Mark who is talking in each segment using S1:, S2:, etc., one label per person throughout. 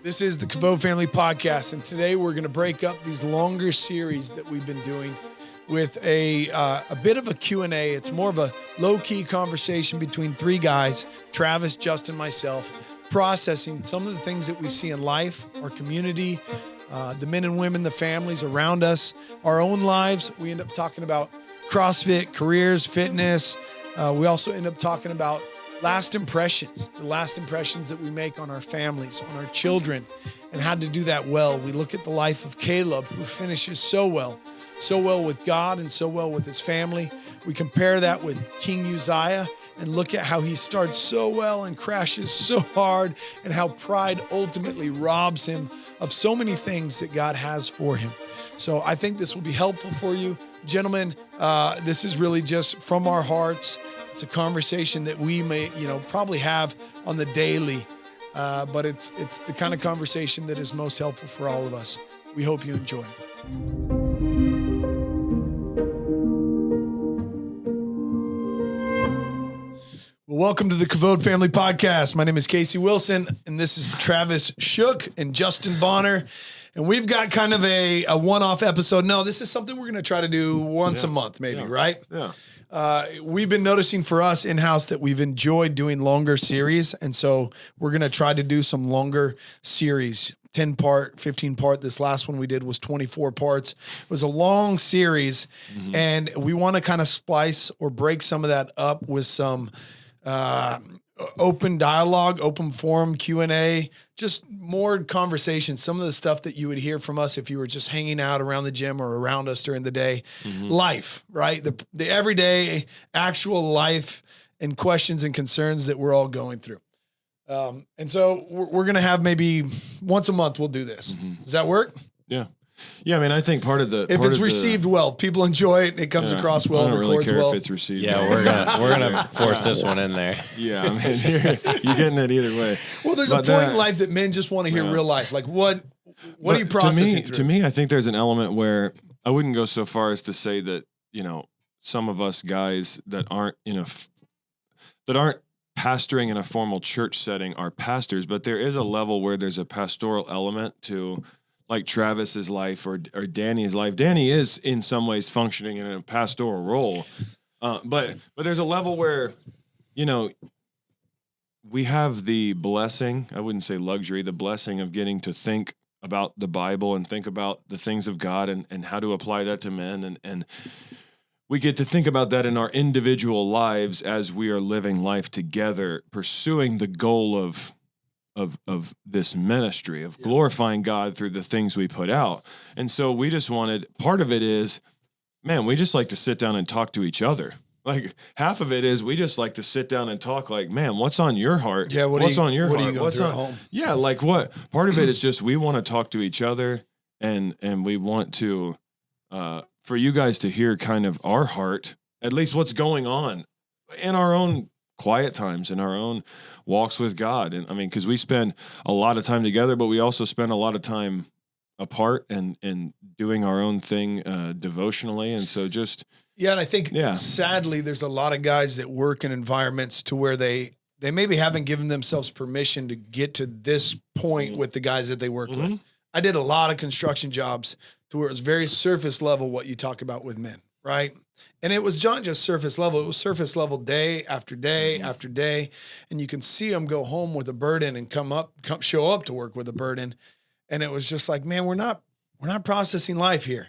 S1: This is the Kavod Family Podcast, and today we're going to break up these longer series that we've been doing with a bit of a Q&A. It's more of a low-key conversation between three guys, Travis, Justin, myself, processing some of the things that we see in life, our community, the men and women, the families around us, our own lives. We end up talking about CrossFit, careers, fitness. We also end up talking about last impressions, the last impressions that we make on our families, on our children, and how to do that well. We look at the life of Caleb, who finishes so well with God and so well with his family. We compare that with King Uzziah and look at how he starts so well and crashes so hard, and how pride ultimately robs him of so many things that God has for him. So I think this will be helpful for you. Gentlemen, this is really just from our hearts. It's a conversation that we may, probably have on the daily, but it's the kind of conversation that is most helpful for all of us. We hope you enjoy it. Well, welcome to the Kavod Family Podcast. My name is Casey Wilson, and this is Travis Shook and Justin Bonner. And we've got kind of a one-off episode. No, this is something we're going to try to do once a month, maybe, right? Yeah. We've been noticing for us in-house that we've enjoyed doing longer series. And so we're going to try to do some longer series, 10-part, 15-part. This last one we did was 24 parts. It was a long series. Mm-hmm. And we want to kind of splice or break some of that up with some open dialogue, open forum, Q&A, just more conversation. Some of the stuff that you would hear from us if you were just hanging out around the gym or around us during the day. Mm-hmm. Life, right? The everyday actual life and questions and concerns that we're all going through. And so we're going to have maybe once a month we'll do this. Mm-hmm. Does that work?
S2: Yeah. Yeah, I mean, I think part of the
S1: if it's received well, people enjoy it, and it comes across well, and records
S2: really care
S1: well.
S2: If it's received,
S3: yeah, we're gonna force this one in there.
S2: Yeah, I mean, you're getting it either way.
S1: Well, there's a point in life that men just want to hear real life. Like, what are you processing through?
S2: To me, I think there's an element where I wouldn't go so far as to say that some of us guys that aren't pastoring in a formal church setting are pastors, but there is a level where there's a pastoral element to, like Travis's life or Danny's life. Danny is in some ways functioning in a pastoral role. But there's a level where, we have the blessing, I wouldn't say luxury, the blessing of getting to think about the Bible and think about the things of God and how to apply that to men. And we get to think about that in our individual lives as we are living life together, pursuing the goal of this ministry of glorifying God through the things we put out. And so we just wanted, part of it is, man, we just like to sit down and talk to each other. Like half of it is we just like to sit down and talk like, man, what's on your heart?
S1: Yeah.
S2: What's on your heart?
S1: What are you going through at home?
S2: Yeah. Like what? Part of it is just, we want to talk to each other and we want to, for you guys to hear kind of our heart, at least what's going on in our own quiet times, in our own walks with God. And I mean, because we spend a lot of time together, but we also spend a lot of time apart and doing our own thing devotionally. And so just...
S1: Yeah, and I think sadly, there's a lot of guys that work in environments to where they maybe haven't given themselves permission to get to this point with the guys that they work with. I did a lot of construction jobs to where it was very surface level what you talk about with men, right? And it was not just surface level. It was surface level day after day after day. And you can see them go home with a burden and show up to work with a burden. And it was just like, man, we're not processing life here.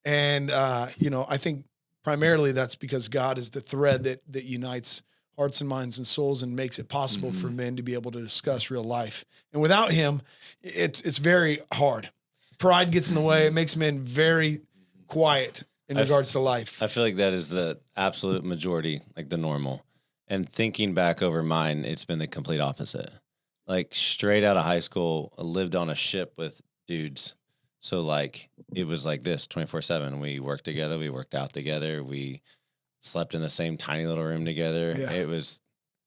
S1: And, I think primarily that's because God is the thread that unites hearts and minds and souls and makes it possible for men to be able to discuss real life. And without him, it's very hard. Pride gets in the way. It makes men very quiet in regards to life.
S3: I feel like that is the absolute majority, like the normal. And thinking back over mine, it's been the complete opposite. Like straight out of high school, I lived on a ship with dudes. So like it was like this 24/7. We worked together, we worked out together, we slept in the same tiny little room together. Yeah.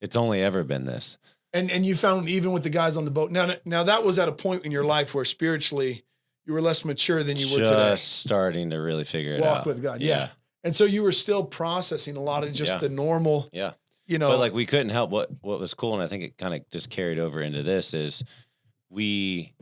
S3: It's only ever been this.
S1: And you found even with the guys on the boat. Now that was at a point in your life where spiritually you were less mature than you were today.
S3: Just starting to really figure it out.
S1: Walk with God. Yeah. And so you were still processing a lot of just the normal.
S3: Yeah. But like we couldn't help what was cool. And I think it kind of just carried over into this is we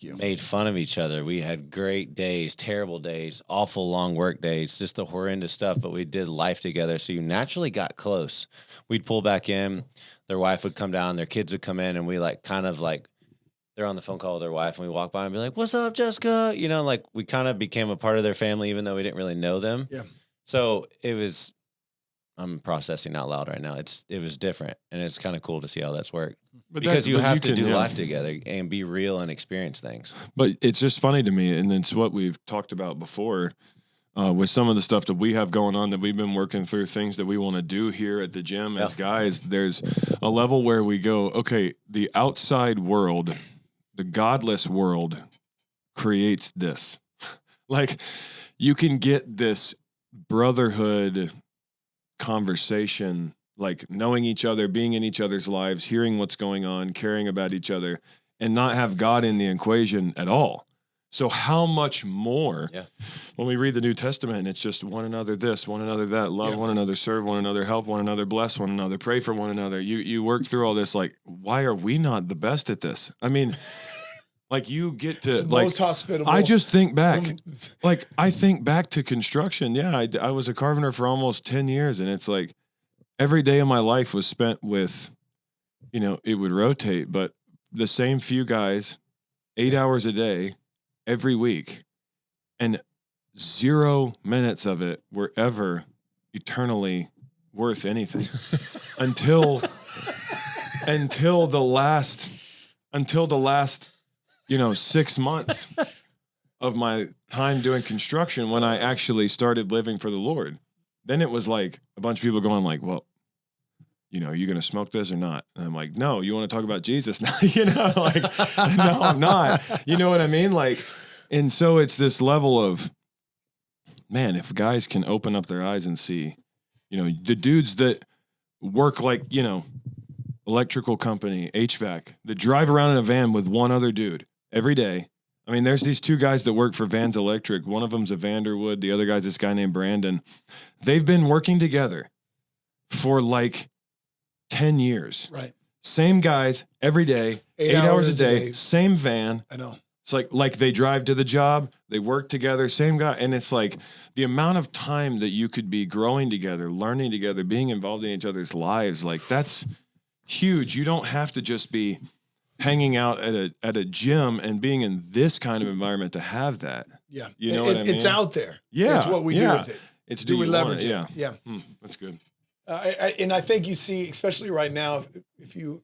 S3: made fun of each other. We had great days, terrible days, awful long work days, just the horrendous stuff, but we did life together. So you naturally got close. We'd pull back in, their wife would come down, their kids would come in, and we like kind of like, they're on the phone call with their wife, and we walk by and be like, "What's up, Jessica?" You know, like we kind of became a part of their family, even though we didn't really know them.
S1: Yeah.
S3: So it was, I'm processing out loud right now. It was different, and it's kind of cool to see how that's worked. Because you have to do life together and be real and experience things.
S2: But it's just funny to me, and it's what we've talked about before with some of the stuff that we have going on that we've been working through, things that we want to do here at the gym as guys. There's a level where we go, okay, the outside world, the godless world creates this. Like you can get this brotherhood conversation, like knowing each other, being in each other's lives, hearing what's going on, caring about each other, and not have God in the equation at all. So how much more when we read the New Testament, it's just one another this, one another that, love one another, serve one another, help one another, bless one another, pray for one another. You work through all this, like, why are we not the best at this? I mean, like you get to like,
S1: most hospitable.
S2: I just think back, like I think back to construction. Yeah, I was a carpenter for almost 10 years, and it's like, every day of my life was spent with, you know, it would rotate, but the same few guys, 8 hours a day, every week, and 0 minutes of it were ever eternally worth anything until the last, you know, 6 months of my time doing construction when I actually started living for the Lord. Then it was like a bunch of people going like, well, you know, are you going to smoke this or not? And I'm like, no, you want to talk about Jesus now? You know, like, no, I'm not. You know what I mean? Like, and so it's this level of, man, if guys can open up their eyes and see, you know, the dudes that work like, you know, electrical company, HVAC, that drive around in a van with one other dude every day. I mean, there's these two guys that work for Vans Electric. One of them's a Vanderwood. The other guy's this guy named Brandon. They've been working together for like 10 years.
S1: Right.
S2: Same guys every day, 8 hours a day, same van.
S1: I know.
S2: It's like they drive to the job, they work together, same guy. And it's like the amount of time that you could be growing together, learning together, being involved in each other's lives, like that's huge. You don't have to just be hanging out at a gym and being in this kind of environment to have that.
S1: Yeah.
S2: You know what I mean?
S1: It's out there.
S2: Yeah.
S1: It's what we do with it.
S2: It's
S1: do we leverage it?
S2: Yeah.
S1: Yeah.
S2: That's good.
S1: And I think you see, especially right now, if you're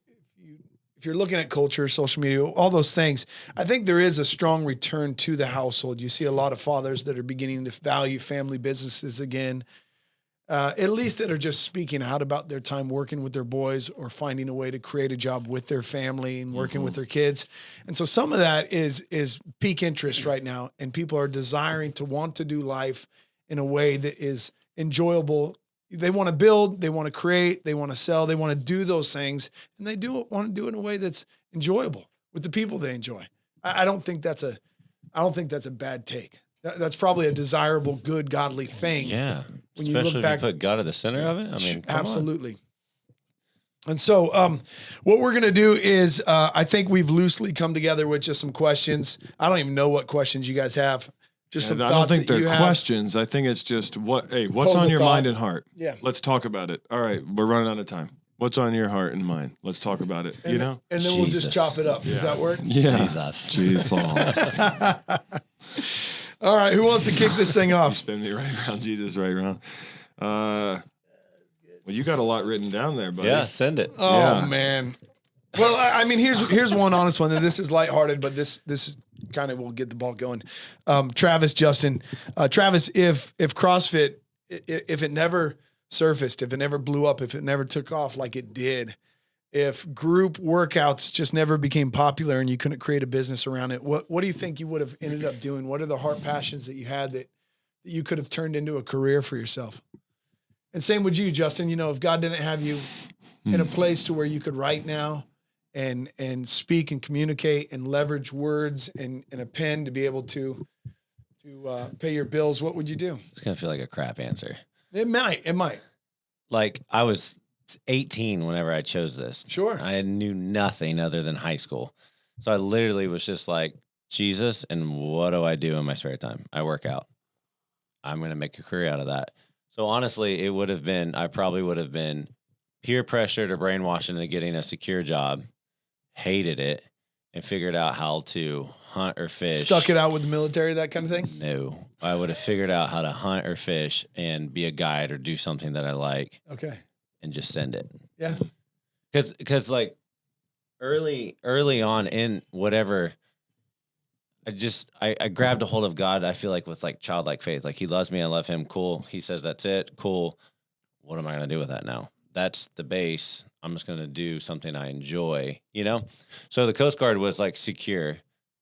S1: looking at culture, social media, all those things, I think there is a strong return to the household. You see a lot of fathers that are beginning to value family businesses again, at least that are just speaking out about their time working with their boys or finding a way to create a job with their family and working with their kids. And so some of that is peak interest right now. And people are desiring to want to do life in a way that is enjoyable. They want to build, they want to create, they want to sell, they want to do those things. And they want to do it in a way that's enjoyable with the people they enjoy. I don't think that's a bad take. That's probably a desirable, good, godly thing.
S3: Yeah.
S1: When
S3: Especially
S1: you look back,
S3: if you put God at the center of it. I mean,
S1: absolutely. And so what we're going to do is I think we've loosely come together with just some questions. I don't even know what questions you guys have. Just some
S2: I
S1: thoughts
S2: don't think
S1: that you
S2: they're
S1: have.
S2: questions. I think it's just what's
S1: Pose
S2: on
S1: a
S2: your
S1: thought.
S2: mind and heart.
S1: Yeah.
S2: Let's talk about it. All right. We're running out of time. What's on your heart and mind? Let's talk about it.
S1: And
S2: you know?
S1: And then we'll just chop it up.
S2: Yeah.
S1: Does that work?
S2: Yeah. Jesus.
S1: All right. Who wants to kick this thing off?
S2: Spin me right around, Jesus, right around. Well, you got a lot written down there, buddy.
S3: Yeah, send it.
S1: Oh,
S2: Yeah.
S1: man. Well, I mean, here's one honest one. And this is lighthearted, but this is kind of will get the ball going. Travis, Justin. Travis, if CrossFit, if it never surfaced, if it never blew up, if it never took off like it did, if group workouts just never became popular and you couldn't create a business around it, what do you think you would have ended up doing? What are the heart passions that you had that you could have turned into a career for yourself? And same with you, Justin. You know, if God didn't have you in a place to where you could write now and speak and communicate and leverage words and a pen to be able to pay your bills, what would you do?
S3: It's going to feel like a crap answer.
S1: It might.
S3: Like I was 18 whenever I chose this.
S1: Sure.
S3: I knew nothing other than high school. So I literally was just like, Jesus, and what do I do in my spare time? I work out. I'm going to make a career out of that. So honestly, I probably would have been peer pressured or brainwashed into getting a secure job, hated it, and figured out how to hunt or fish.
S1: Stuck it out with the military, that kind of thing?
S3: No, I would have figured out how to hunt or fish and be a guide or do something that I like.
S1: Okay.
S3: And just send it.
S1: Yeah.
S3: Because like early on in whatever, I grabbed a hold of God. I feel like with like childlike faith, like he loves me. I love him. Cool. He says, that's it. Cool. What am I going to do with that now? That's the base. I'm just going to do something I enjoy, you know? So the Coast Guard was like secure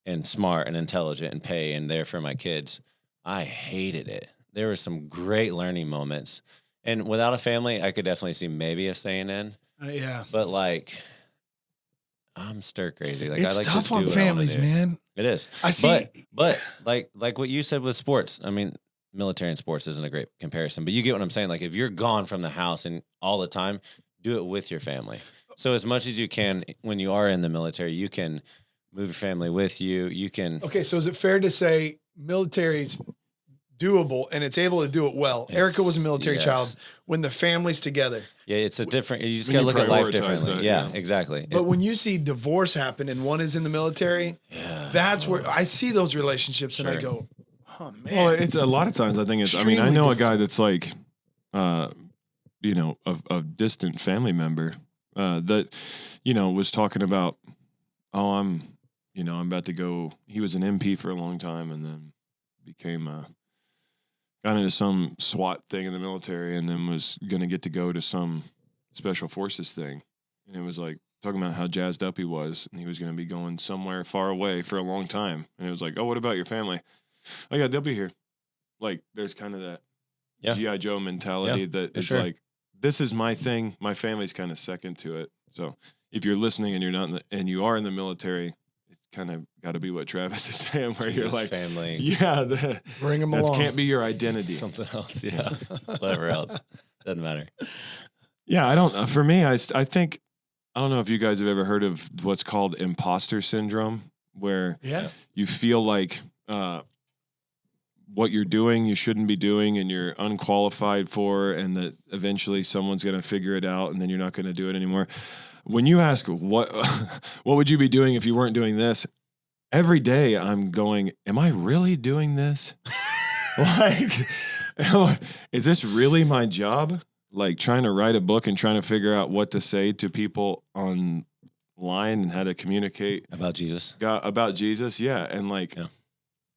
S3: and smart and intelligent and pay and there for my kids. I hated it. There were some great learning moments. And without a family, I could definitely see maybe a staying in.
S1: Yeah.
S3: But like, I'm stir crazy. Like
S1: it's
S3: I like
S1: tough
S3: to do
S1: on
S3: what
S1: families, man.
S3: It is.
S1: I see.
S3: But like what you said with sports, I mean, military and sports isn't a great comparison, but you get what I'm saying. Like if you're gone from the house and all the time, do it with your family. So as much as you can, when you are in the military, you can move your family with you. You can.
S1: Okay. So is it fair to say military's doable and it's able to do it well? Erica was a military child. When the family's together.
S3: Yeah, it's a different, you just got to look at life differently.
S2: That,
S3: yeah, exactly.
S1: But when you see divorce happen and one is in the military, that's where I see those relationships and I go, oh man.
S2: Well, it's a lot of times I think it's, I mean, I know a guy that's like, you know, a distant family member that, you know, was talking about, oh, I'm about to go, he was an MP for a long time and then became got into some SWAT thing in the military and then was going to get to go to some special forces thing. And it was like talking about how jazzed up he was and he was going to be going somewhere far away for a long time. And it was like, oh, what about your family? Oh yeah, they'll be here. Like there's kind of that G.I. Joe mentality that it's like, this is my thing. My family's kind of second to it. So if you're listening and you're not and you are in the military, kind of got to be what Travis is saying, where you're like,
S3: family.
S1: Yeah, bring them along.
S2: That can't be your identity.
S3: Something else, yeah. Whatever else. Doesn't matter.
S2: Yeah, I don't, for me, I think, I don't know if you guys have ever heard of what's called imposter syndrome, where you feel like what you're doing, you shouldn't be doing, and you're unqualified for, and that eventually someone's going to figure it out, and then you're not going to do it anymore. When you ask what would you be doing if you weren't doing this, every day I'm going, am I really doing this? Like, is this really my job? Like trying to write a book and trying to figure out what to say to people online and how to communicate
S3: about Jesus.
S2: Yeah. And like,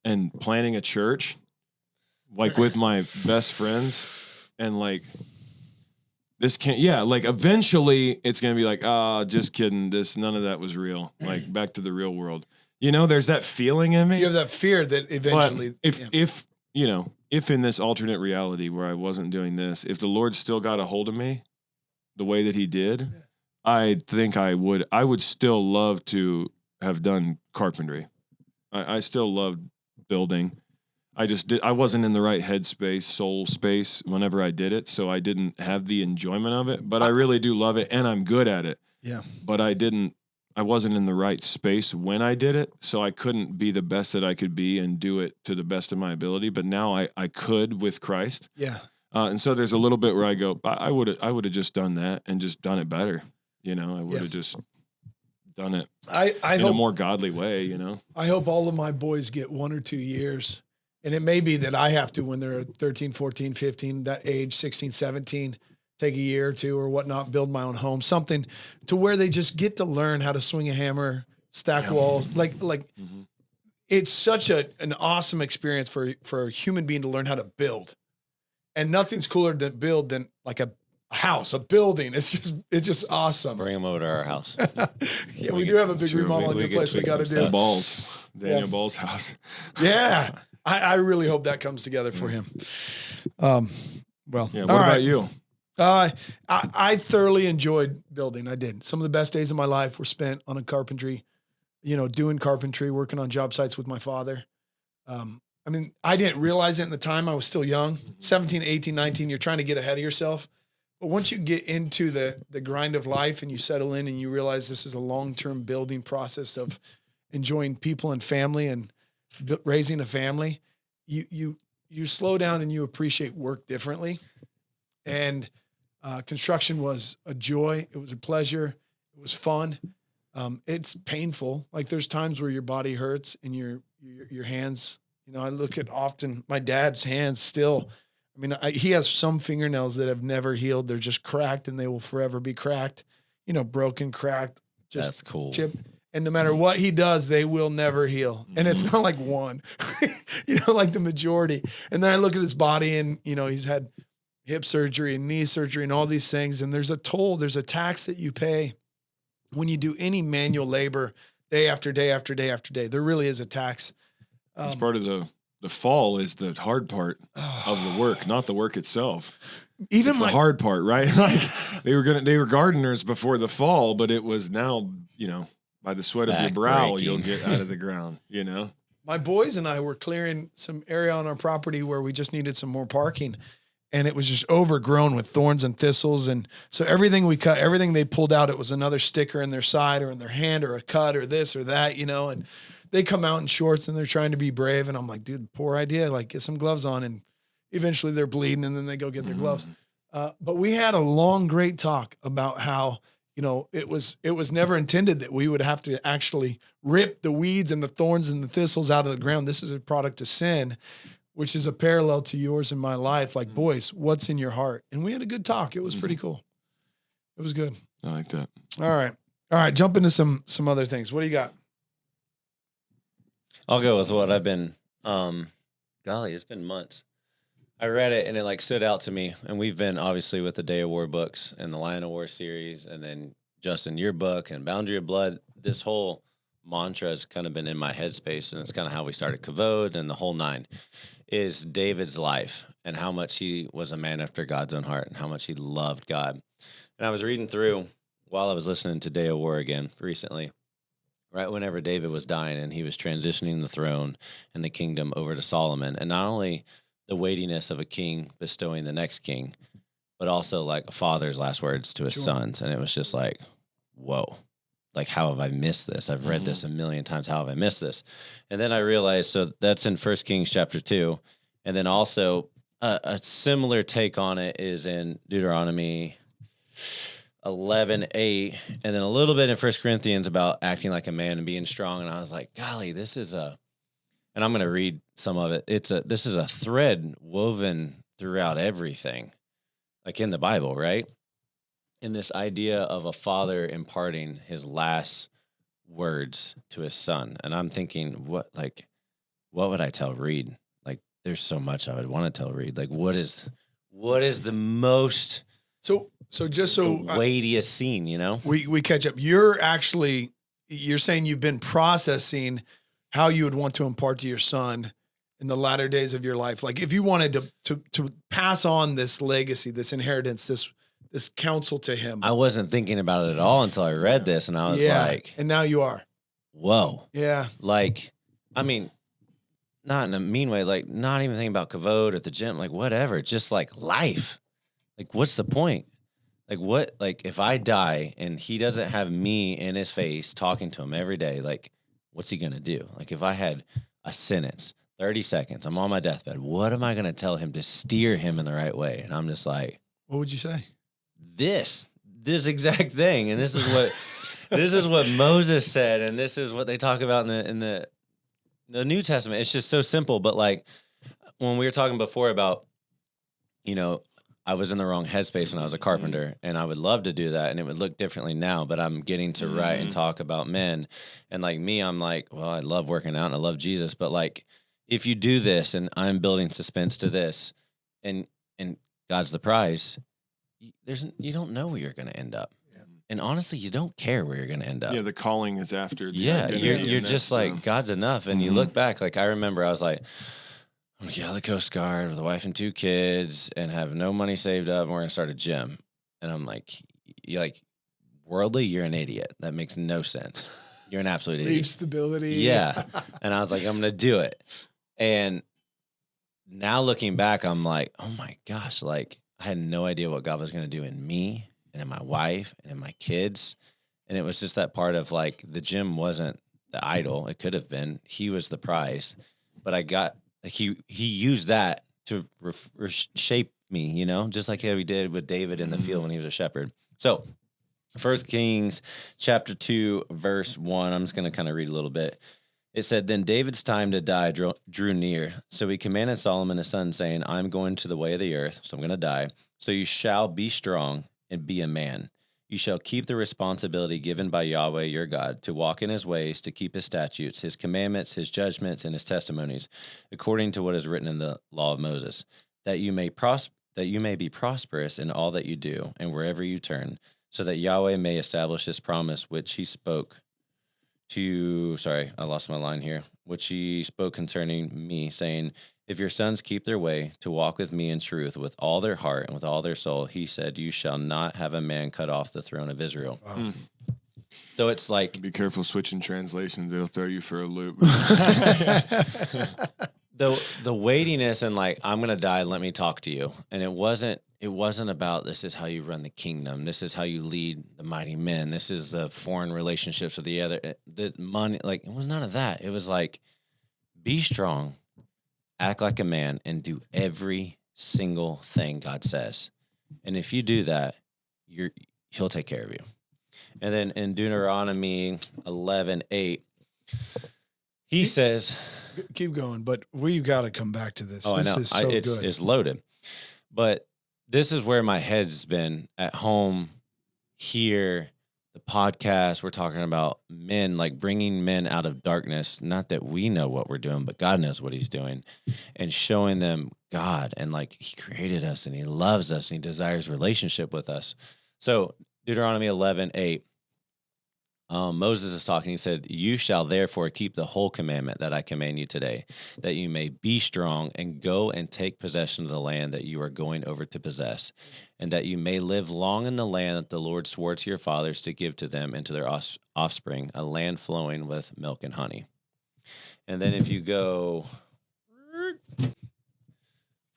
S2: and planning a church, like with my best friends, and like, this can't, like eventually it's going to be like, just kidding. None of that was real. Like back to the real world. You know, there's that feeling in me.
S1: You have that fear that eventually.
S2: But if in this alternate reality where I wasn't doing this, if the Lord still got a hold of me the way that he did, I think I would still love to have done carpentry. I still loved building. I wasn't in the right headspace, soul space whenever I did it. So I didn't have the enjoyment of it, but I really do love it and I'm good at it.
S1: Yeah.
S2: But I wasn't in the right space when I did it. So I couldn't be the best that I could be and do it to the best of my ability. But now I could with Christ.
S1: Yeah.
S2: And so there's a little bit where I go, I would have just done that and just done it better. You know, I would have just done it in a more godly way, you know.
S1: I hope all of my boys get 1 or 2 years. And it may be that I have to, when they're 13, 14, 15, that age, 16, 17, take a year or two or whatnot, build my own home, something to where they just get to learn how to swing a hammer, stack walls. Like it's such an awesome experience for a human being to learn how to build. And nothing's cooler to build than like a house, a building. It's just awesome.
S3: Bring them over to our house.
S1: We do have a big remodel in your place we got to do.
S2: Daniel Ball's house.
S1: Yeah. I really hope that comes together for him. What
S2: about you?
S1: I thoroughly enjoyed building. I did. Some of the best days of my life were spent on a carpentry, doing carpentry, working on job sites with my father. I mean, I didn't realize it in the time. I was still young, 17, 18, 19. You're trying to get ahead of yourself. But once you get into the grind of life and you settle in and you realize this is a long-term building process of enjoying people and family and raising a family, you slow down and you appreciate work differently. And construction was a joy. It was a pleasure. It was fun. It's painful. Like there's times where your body hurts and your hands, I look at often my dad's hands still. I mean, he has some fingernails that have never healed. They're just cracked and they will forever be cracked, broken, cracked, just
S3: That's cool.
S1: chipped. And no matter what he does, they will never heal. And it's not like one, like the majority. And then I look at his body and, he's had hip surgery and knee surgery and all these things. And there's a toll, there's a tax that you pay when you do any manual labor day after day after day after day. There really is a tax.
S2: It's part of the fall is the hard part of the work, not the work itself.
S1: Even
S2: it's the hard part, right? Like they were gardeners before the fall, but it was now, by the sweat of your brow, you'll get out of the ground,
S1: My boys and I were clearing some area on our property where we just needed some more parking. And it was just overgrown with thorns and thistles. And so everything we cut, everything they pulled out, it was another sticker in their side or in their hand or a cut or this or that, and they come out in shorts and they're trying to be brave. And I'm like, dude, poor idea. Like get some gloves on. And eventually they're bleeding and then they go get their gloves. But we had a long, great talk about how, it was never intended that we would have to actually rip the weeds and the thorns and the thistles out of the ground. This is a product of sin, which is a parallel to yours in my life. Like, boys, what's in your heart? And we had a good talk. It was pretty cool. It was good.
S2: I like that.
S1: All right. Jump into some other things. What do you got?
S3: I'll go with what I've been, it's been months. I read it and it stood out to me. And we've been obviously with the Day of War books and the Lion of War series. And then Justin, your book and Boundary of Blood, this whole mantra has kind of been in my headspace. And it's kind of how we started Kavod and the whole nine is David's life and how much he was a man after God's own heart and how much he loved God. And I was reading through while I was listening to Day of War again recently, right whenever David was dying and he was transitioning the throne and the kingdom over to Solomon. And not only the weightiness of a king bestowing the next king, but also like a father's last words to his sons. And it was just like, whoa, like, how have I missed this? I've read this a million times. How have I missed this? And then I realized, so that's in 1 Kings chapter 2. And then also a similar take on it is in Deuteronomy 11:8, and then a little bit in 1 Corinthians about acting like a man and being strong. And I was like, golly, this is and I'm going to read some of it. This is a thread woven throughout everything, like in the Bible, right? In this idea of a father imparting his last words to his son. And I'm thinking, what would I tell Reed? Like, there's so much I would want to tell Reed. Like, what is the most
S1: So just so
S3: the weightiest scene,
S1: we catch up. You're saying you've been processing how you would want to impart to your son in the latter days of your life. Like if you wanted to pass on this legacy, this inheritance, this counsel to him.
S3: I wasn't thinking about it at all until I read this, and I was like,
S1: and now you are.
S3: Whoa.
S1: Yeah.
S3: Like, I mean, not in a mean way, like not even thinking about Kavod at the gym, like whatever, just like life. Like, what's the point? Like if I die and he doesn't have me in his face talking to him every day, like, what's he going to do? Like if I had a sentence, 30 seconds, I'm on my deathbed, what am I going to tell him to steer him in the right way? And I'm just like,
S1: what would you say?
S3: This exact thing. And this is what Moses said. And this is what they talk about in the New Testament. It's just so simple. But like when we were talking before about, I was in the wrong headspace when I was a carpenter, and I would love to do that, and it would look differently now, but I'm getting to write and talk about men. And like me, I'm like, well, I love working out and I love Jesus, but like if you do this and I'm building suspense to this and God's the prize, you don't know where you're going to end up. Yeah. And honestly, you don't care where you're going to end up.
S2: Yeah, the calling is after.
S3: You're just like, God's enough. And you look back, like I remember I was like, I'm going to get out of the Coast Guard with a wife and 2 kids and have no money saved up, and we're going to start a gym. And I'm like, worldly, you're an idiot. That makes no sense. You're an absolute idiot.
S1: Leave stability.
S3: Yeah. And I was like, I'm going to do it. And now looking back, I'm like, oh my gosh, like I had no idea what God was going to do in me and in my wife and in my kids. And it was just that part of like the gym wasn't the idol. It could have been. He was the prize. But I got, like, he used that to shape me, you know, just like how he did with David in the field when he was a shepherd. So 1 Kings chapter 2, verse 1, I'm just going to kind of read a little bit. It said, then David's time to die drew near. So he commanded Solomon his son, saying, I'm going to the way of the earth, so I'm going to die. So you shall be strong and be a man. You shall keep the responsibility given by Yahweh your God to walk in his ways, to keep his statutes, his commandments, his judgments, and his testimonies, according to what is written in the law of Moses, that you may be prosperous in all that you do and wherever you turn, so that Yahweh may establish his promise, which he spoke to, I lost my line here, which he spoke concerning me, saying, if your sons keep their way to walk with me in truth with all their heart and with all their soul, he said, you shall not have a man cut off the throne of Israel. Wow. So it's like,
S2: be careful switching translations. It'll throw you for a loop.
S3: the weightiness and like, I'm going to die. Let me talk to you. And it wasn't about, this is how you run the kingdom. This is how you lead the mighty men. This is the foreign relationships with the money. Like, it was none of that. It was like, be strong, act like a man, and do every single thing God says. And if you do that, he'll take care of you. And then in Deuteronomy 11:8, he says,
S1: keep going, but we've got to come back to this.
S3: Oh,
S1: this
S3: I know.
S1: is so good.
S3: It's loaded. But this is where my head's been at home, here, the podcast. We're talking about men, like bringing men out of darkness. Not that we know what we're doing, but God knows what he's doing, and showing them God, and like he created us and he loves us and he desires relationship with us. So Deuteronomy 11:8, Moses is talking. He said, you shall therefore keep the whole commandment that I command you today, that you may be strong and go and take possession of the land that you are going over to possess, and that you may live long in the land that the Lord swore to your fathers to give to them and to their offspring, a land flowing with milk and honey. And then if you go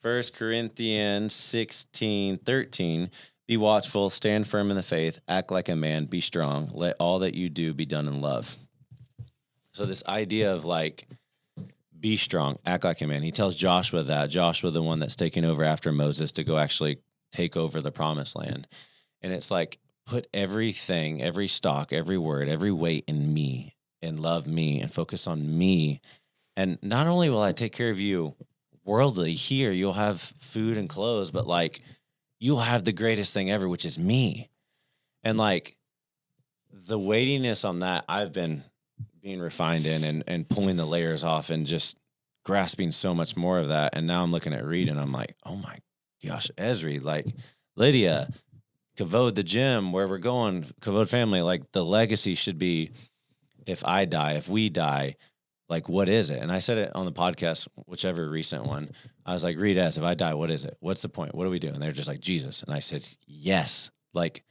S3: 1 Corinthians 16:13, be watchful, stand firm in the faith, act like a man, be strong. Let all that you do be done in love. So this idea of like, be strong, act like a man. He tells Joshua that. Joshua, the one that's taking over after Moses to go actually take over the promised land. And it's like, put everything, every stock, every word, every weight in me, and love me, and focus on me. And not only will I take care of you worldly here, you'll have food and clothes, but like, you'll have the greatest thing ever, which is me. And like the weightiness on that, I've been being refined in and pulling the layers off and just grasping so much more of that. And now I'm looking at Reed and I'm like, oh my gosh, Esri, like Lydia, Kavod, the gym, where we're going, Kavod family, like the legacy should be, if I die, if we die, like, what is it? And I said it on the podcast, whichever recent one. I was like, Reed, if I die, what is it? What's the point? What do we do? And they're just like, Jesus. And I said, yes. Like,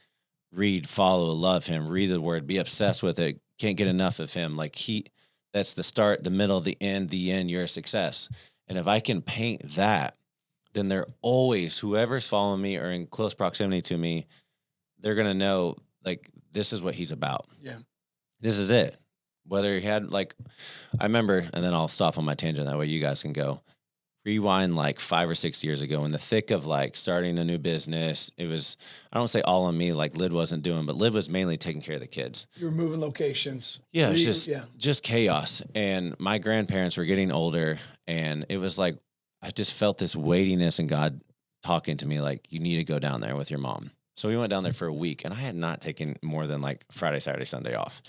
S3: read, follow, love him, read the word, be obsessed with it. Can't get enough of him. Like that's the start, the middle, the end, you're a success. And if I can paint that, then they're always, whoever's following me or in close proximity to me, they're going to know, like, this is what he's about.
S1: Yeah.
S3: This is it. Whether he had, like, I remember, and then I'll stop on my tangent, that way you guys can go. Rewind like 5 or 6 years ago in the thick of like starting a new business. It was, I don't say all on me, like Lyd wasn't doing, but Lyd was mainly taking care of the kids.
S1: You were moving locations.
S3: Yeah, it was just chaos. And my grandparents were getting older, and it was like, I just felt this weightiness and God talking to me like, you need to go down there with your mom. So we went down there for a week, and I had not taken more than like Friday, Saturday, Sunday off.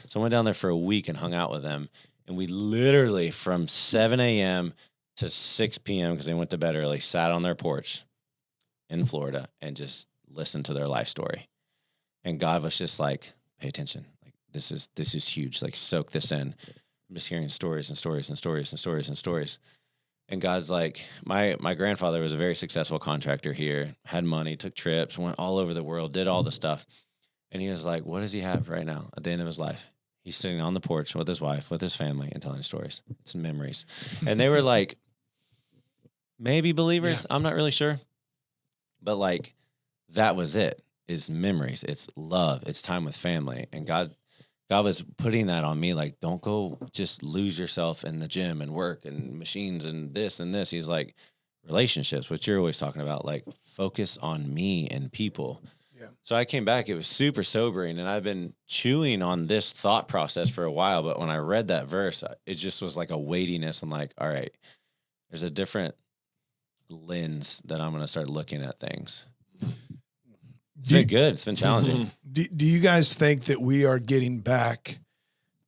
S3: So I went down there for a week and hung out with them. And we literally from 7 a.m. to 6 p.m., because they went to bed early, sat on their porch in Florida and just listened to their life story. And God was just like, pay attention. Like, this is huge. Like, soak this in. I'm just hearing stories and stories and stories and stories and stories. And God's like, my grandfather was a very successful contractor here, had money, took trips, went all over the world, did all the stuff. And he was like, what does he have right now at the end of his life? He's sitting on the porch with his wife, with his family, and telling stories. It's memories. And they were like, maybe believers. Yeah. I'm not really sure. But like, that was it, is memories. It's love. It's time with family. And God God was putting that on me. Like, don't go just lose yourself in the gym and work and machines and this and this. He's like, relationships, which you're always talking about, like focus on me and people.
S1: Yeah.
S3: So I came back, it was super sobering, and I've been chewing on this thought process for a while. But when I read that verse, it just was like a weightiness. I'm like, all right, there's a different lens that I'm going to start looking at things. It's been good. It's been challenging.
S1: Do you guys think that we are getting back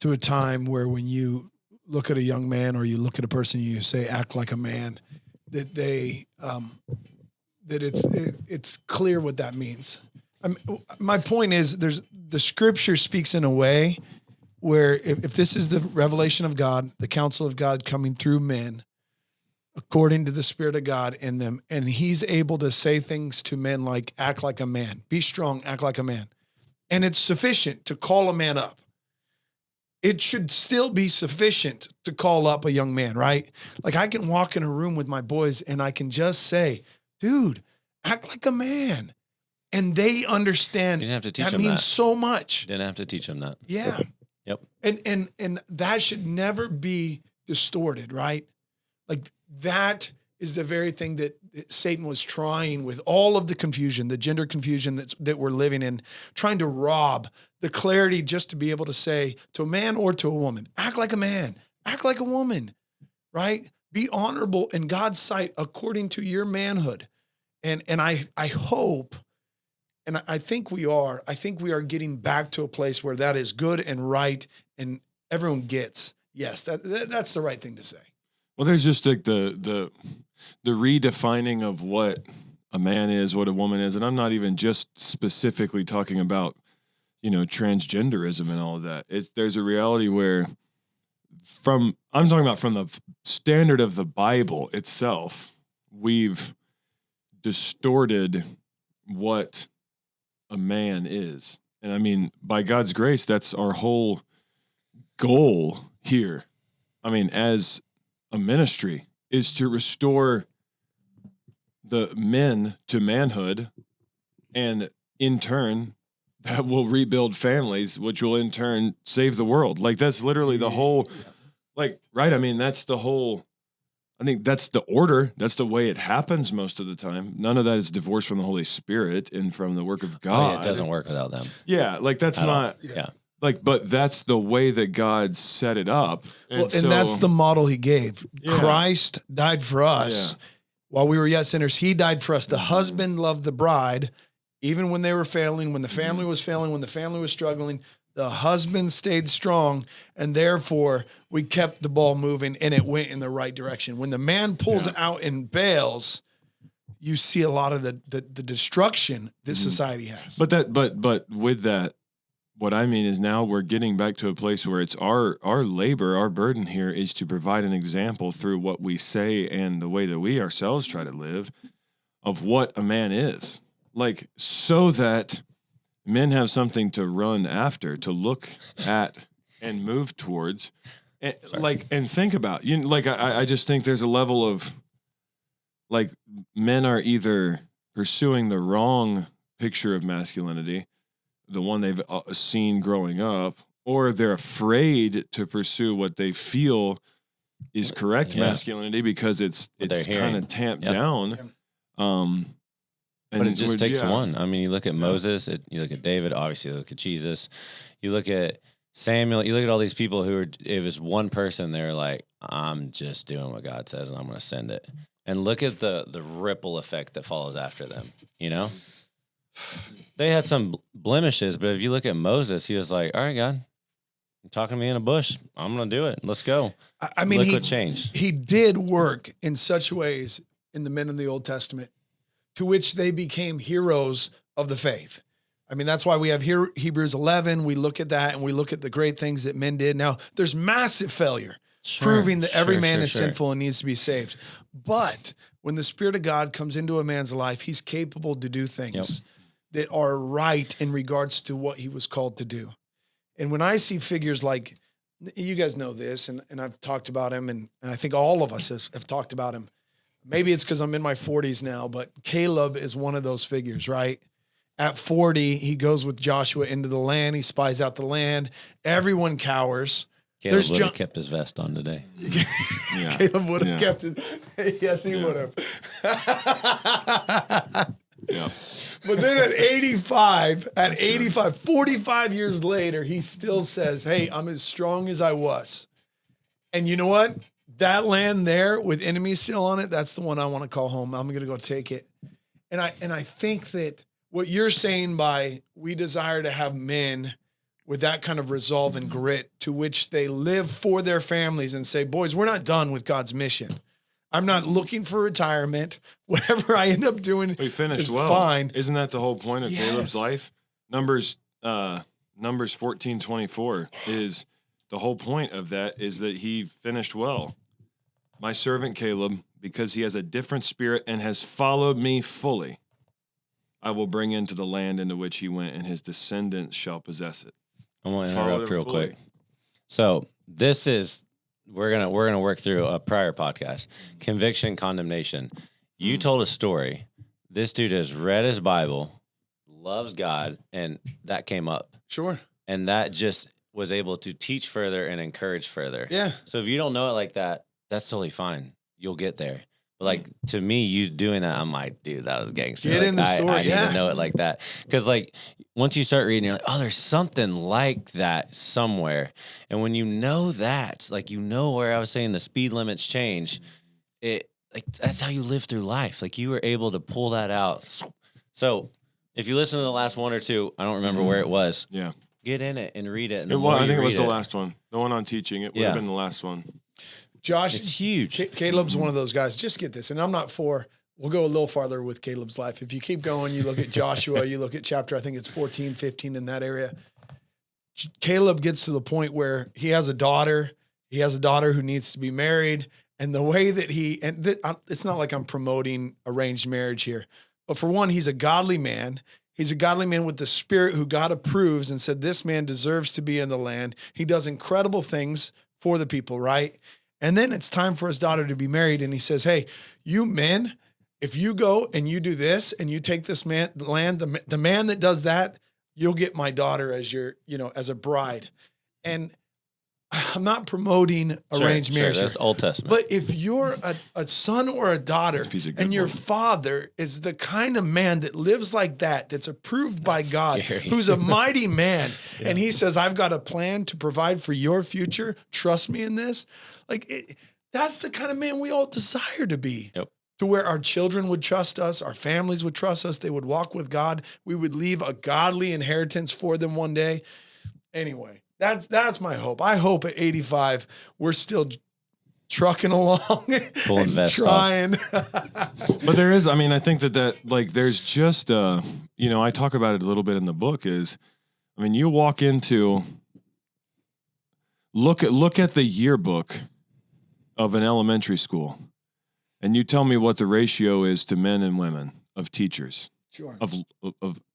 S1: to a time where when you look at a young man or you look at a person, you say, act like a man, that they, that it's clear what that means? My point is the scripture speaks in a way where if this is the revelation of God, the counsel of God coming through men, according to the Spirit of God in them, and he's able to say things to men like, act like a man, be strong, act like a man. And it's sufficient to call a man up. It should still be sufficient to call up a young man, right? Like I can walk in a room with my boys and I can just say, dude, act like a man. And they understand.
S3: You didn't have to teach
S1: that
S3: them
S1: means
S3: that.
S1: so much.
S3: You didn't have to teach them that.
S1: Yeah.
S3: Yep.
S1: And that should never be distorted, right? Like that is the very thing that Satan was trying with all of the confusion, the gender confusion that we're living in, trying to rob the clarity just to be able to say to a man or to a woman, act like a man, act like a woman, right? Be honorable in God's sight according to your manhood. And I hope, and I think we are getting back to a place where that is good and right and everyone gets, yes, that's the right thing to say.
S2: Well, there's just like the redefining of what a man is, what a woman is, and I'm not even just specifically talking about, transgenderism and all of that. There's a reality where I'm talking about from the standard of the Bible itself, we've distorted what a man is. And I mean, by God's grace, that's our whole goal here. I mean, as a ministry is to restore the men to manhood, and in turn that will rebuild families, which will in turn save the world. Like that's literally the whole, like, right. I mean, that's the whole, I think that's the order. That's the way it happens most of the time. None of that is divorced from the Holy Spirit and from the work of God.
S3: Oh, yeah, it doesn't work without them.
S2: Yeah. Like that's not,
S3: Yeah.
S2: Like, but that's the way that God set it up.
S1: And that's the model he gave.
S2: Yeah.
S1: Christ died for us while we were yet sinners. He died for us. The husband loved the bride, even when they were failing, when the family was failing, when the family was struggling, the husband stayed strong. And therefore we kept the ball moving and it went in the right direction. When the man pulls out and bails, you see a lot of the destruction this society has.
S2: But with that, what I mean is now we're getting back to a place where it's our labor, our burden here is to provide an example through what we say and the way that we ourselves try to live of what a man is. Like, so that men have something to run after, to look at and move towards. And, and think about. I just think there's a level of, like, men are either pursuing the wrong picture of masculinity, the one they've seen growing up, or they're afraid to pursue what they feel is correct masculinity because it's kind of tamped down.
S3: But it just takes one. I mean, you look at Moses, you look at David, obviously you look at Jesus, you look at Samuel, you look at all these people who are, it was one person, they're like, I'm just doing what God says and I'm going to send it. And look at the ripple effect that follows after them, They had some blemishes, but if you look at Moses, he was like, all right, God, you're talking to me in a bush. I'm going to do it. Let's go.
S1: I mean,
S3: look what changed.
S1: He did work in such ways in the men in the Old Testament to which they became heroes of the faith. I mean, that's why we have here Hebrews 11. We look at that and we look at the great things that men did. Now, there's massive failure, proving that every man is sinful and needs to be saved. But when the Spirit of God comes into a man's life, he's capable to do things that are right in regards to what he was called to do. And when I see figures like, you guys know this, and I've talked about him, and I think all of us have talked about him. Maybe it's because I'm in my 40s now, but Caleb is one of those figures, right? At 40, he goes with Joshua into the land. He spies out the land. Everyone cowers.
S3: Caleb would have kept his vest on today.
S1: Caleb would have kept it. Yes, he would have.
S2: Yeah.
S1: But then at 85, 45 years later, he still says, hey, I'm as strong as I was. And you know what? That land there with enemies still on it, that's the one I want to call home. I'm going to go take it. And I think that what you're saying by we desire to have men with that kind of resolve and grit to which they live for their families and say, boys, we're not done with God's mission. I'm not looking for retirement. Whatever I end up doing is fine.
S2: Isn't that the whole point of Caleb's life? Numbers 14:24 is the whole point of that is that he finished well. My servant Caleb, because he has a different spirit and has followed me fully, I will bring into the land into which he went, and his descendants shall possess it.
S3: I want to interrupt real quick. So this is we're gonna work through a prior podcast. Conviction, condemnation. You told a story. This dude has read his Bible, loves God, and that came up.
S1: Sure.
S3: And that just was able to teach further and encourage further.
S1: Yeah.
S3: So if you don't know it like that, that's totally fine. You'll get there. But like to me, you doing that, I'm like, dude, that was gangster.
S1: Get
S3: like,
S1: in the story.
S3: I need to know it like that. Because like once you start reading, you're like, oh, there's something like that somewhere. And when you know that, like you know where I was saying the speed limits change, it like that's how you live through life. Like you were able to pull that out. So if you listen to the last one or two, I don't remember where it was.
S2: Yeah.
S3: Get in it and read it. And
S2: I think it was the last one. The one on teaching. It would have been the last one.
S1: Josh,
S3: it's huge.
S1: Caleb's one of those guys. Just get this. And I'm not we'll go a little farther with Caleb's life. If you keep going, you look at Joshua, you look at chapter, I think it's 14, 15 in that area. Caleb gets to the point where he has a daughter. He has a daughter who needs to be married. And the way that it's not like I'm promoting arranged marriage here, but for one, he's a godly man. He's a godly man with the spirit who God approves and said, this man deserves to be in the land. He does incredible things for the people, right? And then it's time for his daughter to be married. And he says, hey, you men, if you go and you do this and you take this land, the man that does that, you'll get my daughter as as a bride. And I'm not promoting arranged marriage.
S3: That's Old Testament.
S1: But if you're a son or a daughter and your father is the kind of man that lives like that's approved by God,
S3: scary.
S1: who's a mighty man, and he says, I've got a plan to provide for your future, trust me in this. That's the kind of man we all desire to be.
S3: Yep.
S1: To where our children would trust us, our families would trust us, they would walk with God, we would leave a godly inheritance for them one day. Anyway. That's my hope. I hope at 85 we're still trucking along,
S3: pulling vest
S1: trying.
S2: But there is, I think that like there's just I talk about it a little bit in the book is, you walk into look at the yearbook of an elementary school, and you tell me what the ratio is to men and women of teachers.
S1: Sure.
S2: Of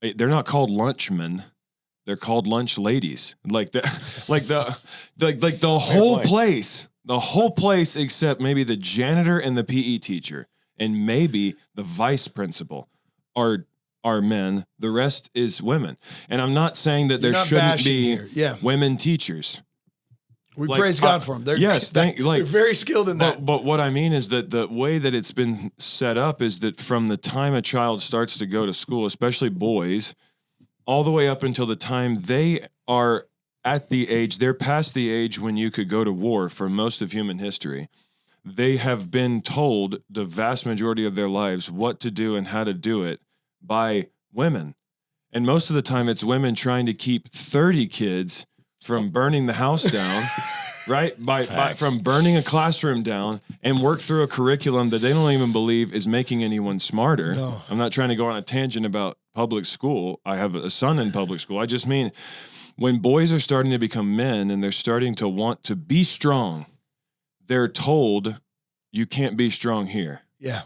S2: they're not called lunchmen. They're called lunch ladies. The whole place except maybe the janitor and the PE teacher and maybe the vice principal are men. The rest is women. And I'm not saying that there shouldn't be women teachers.
S1: We praise God for them. They're very skilled in that.
S2: But what I mean is that the way that it's been set up is that from the time a child starts to go to school, especially boys, all the way up until the time they are they're past the age when you could go to war for most of human history. They have been told the vast majority of their lives what to do and how to do it by women. And most of the time it's women trying to keep 30 kids from burning the house down, right? From burning a classroom down and work through a curriculum that they don't even believe is making anyone smarter.
S1: No.
S2: I'm not trying to go on a tangent about public school. I have a son in public school. I just mean when boys are starting to become men and they're starting to want to be strong, they're told you can't be strong here.
S1: Yeah.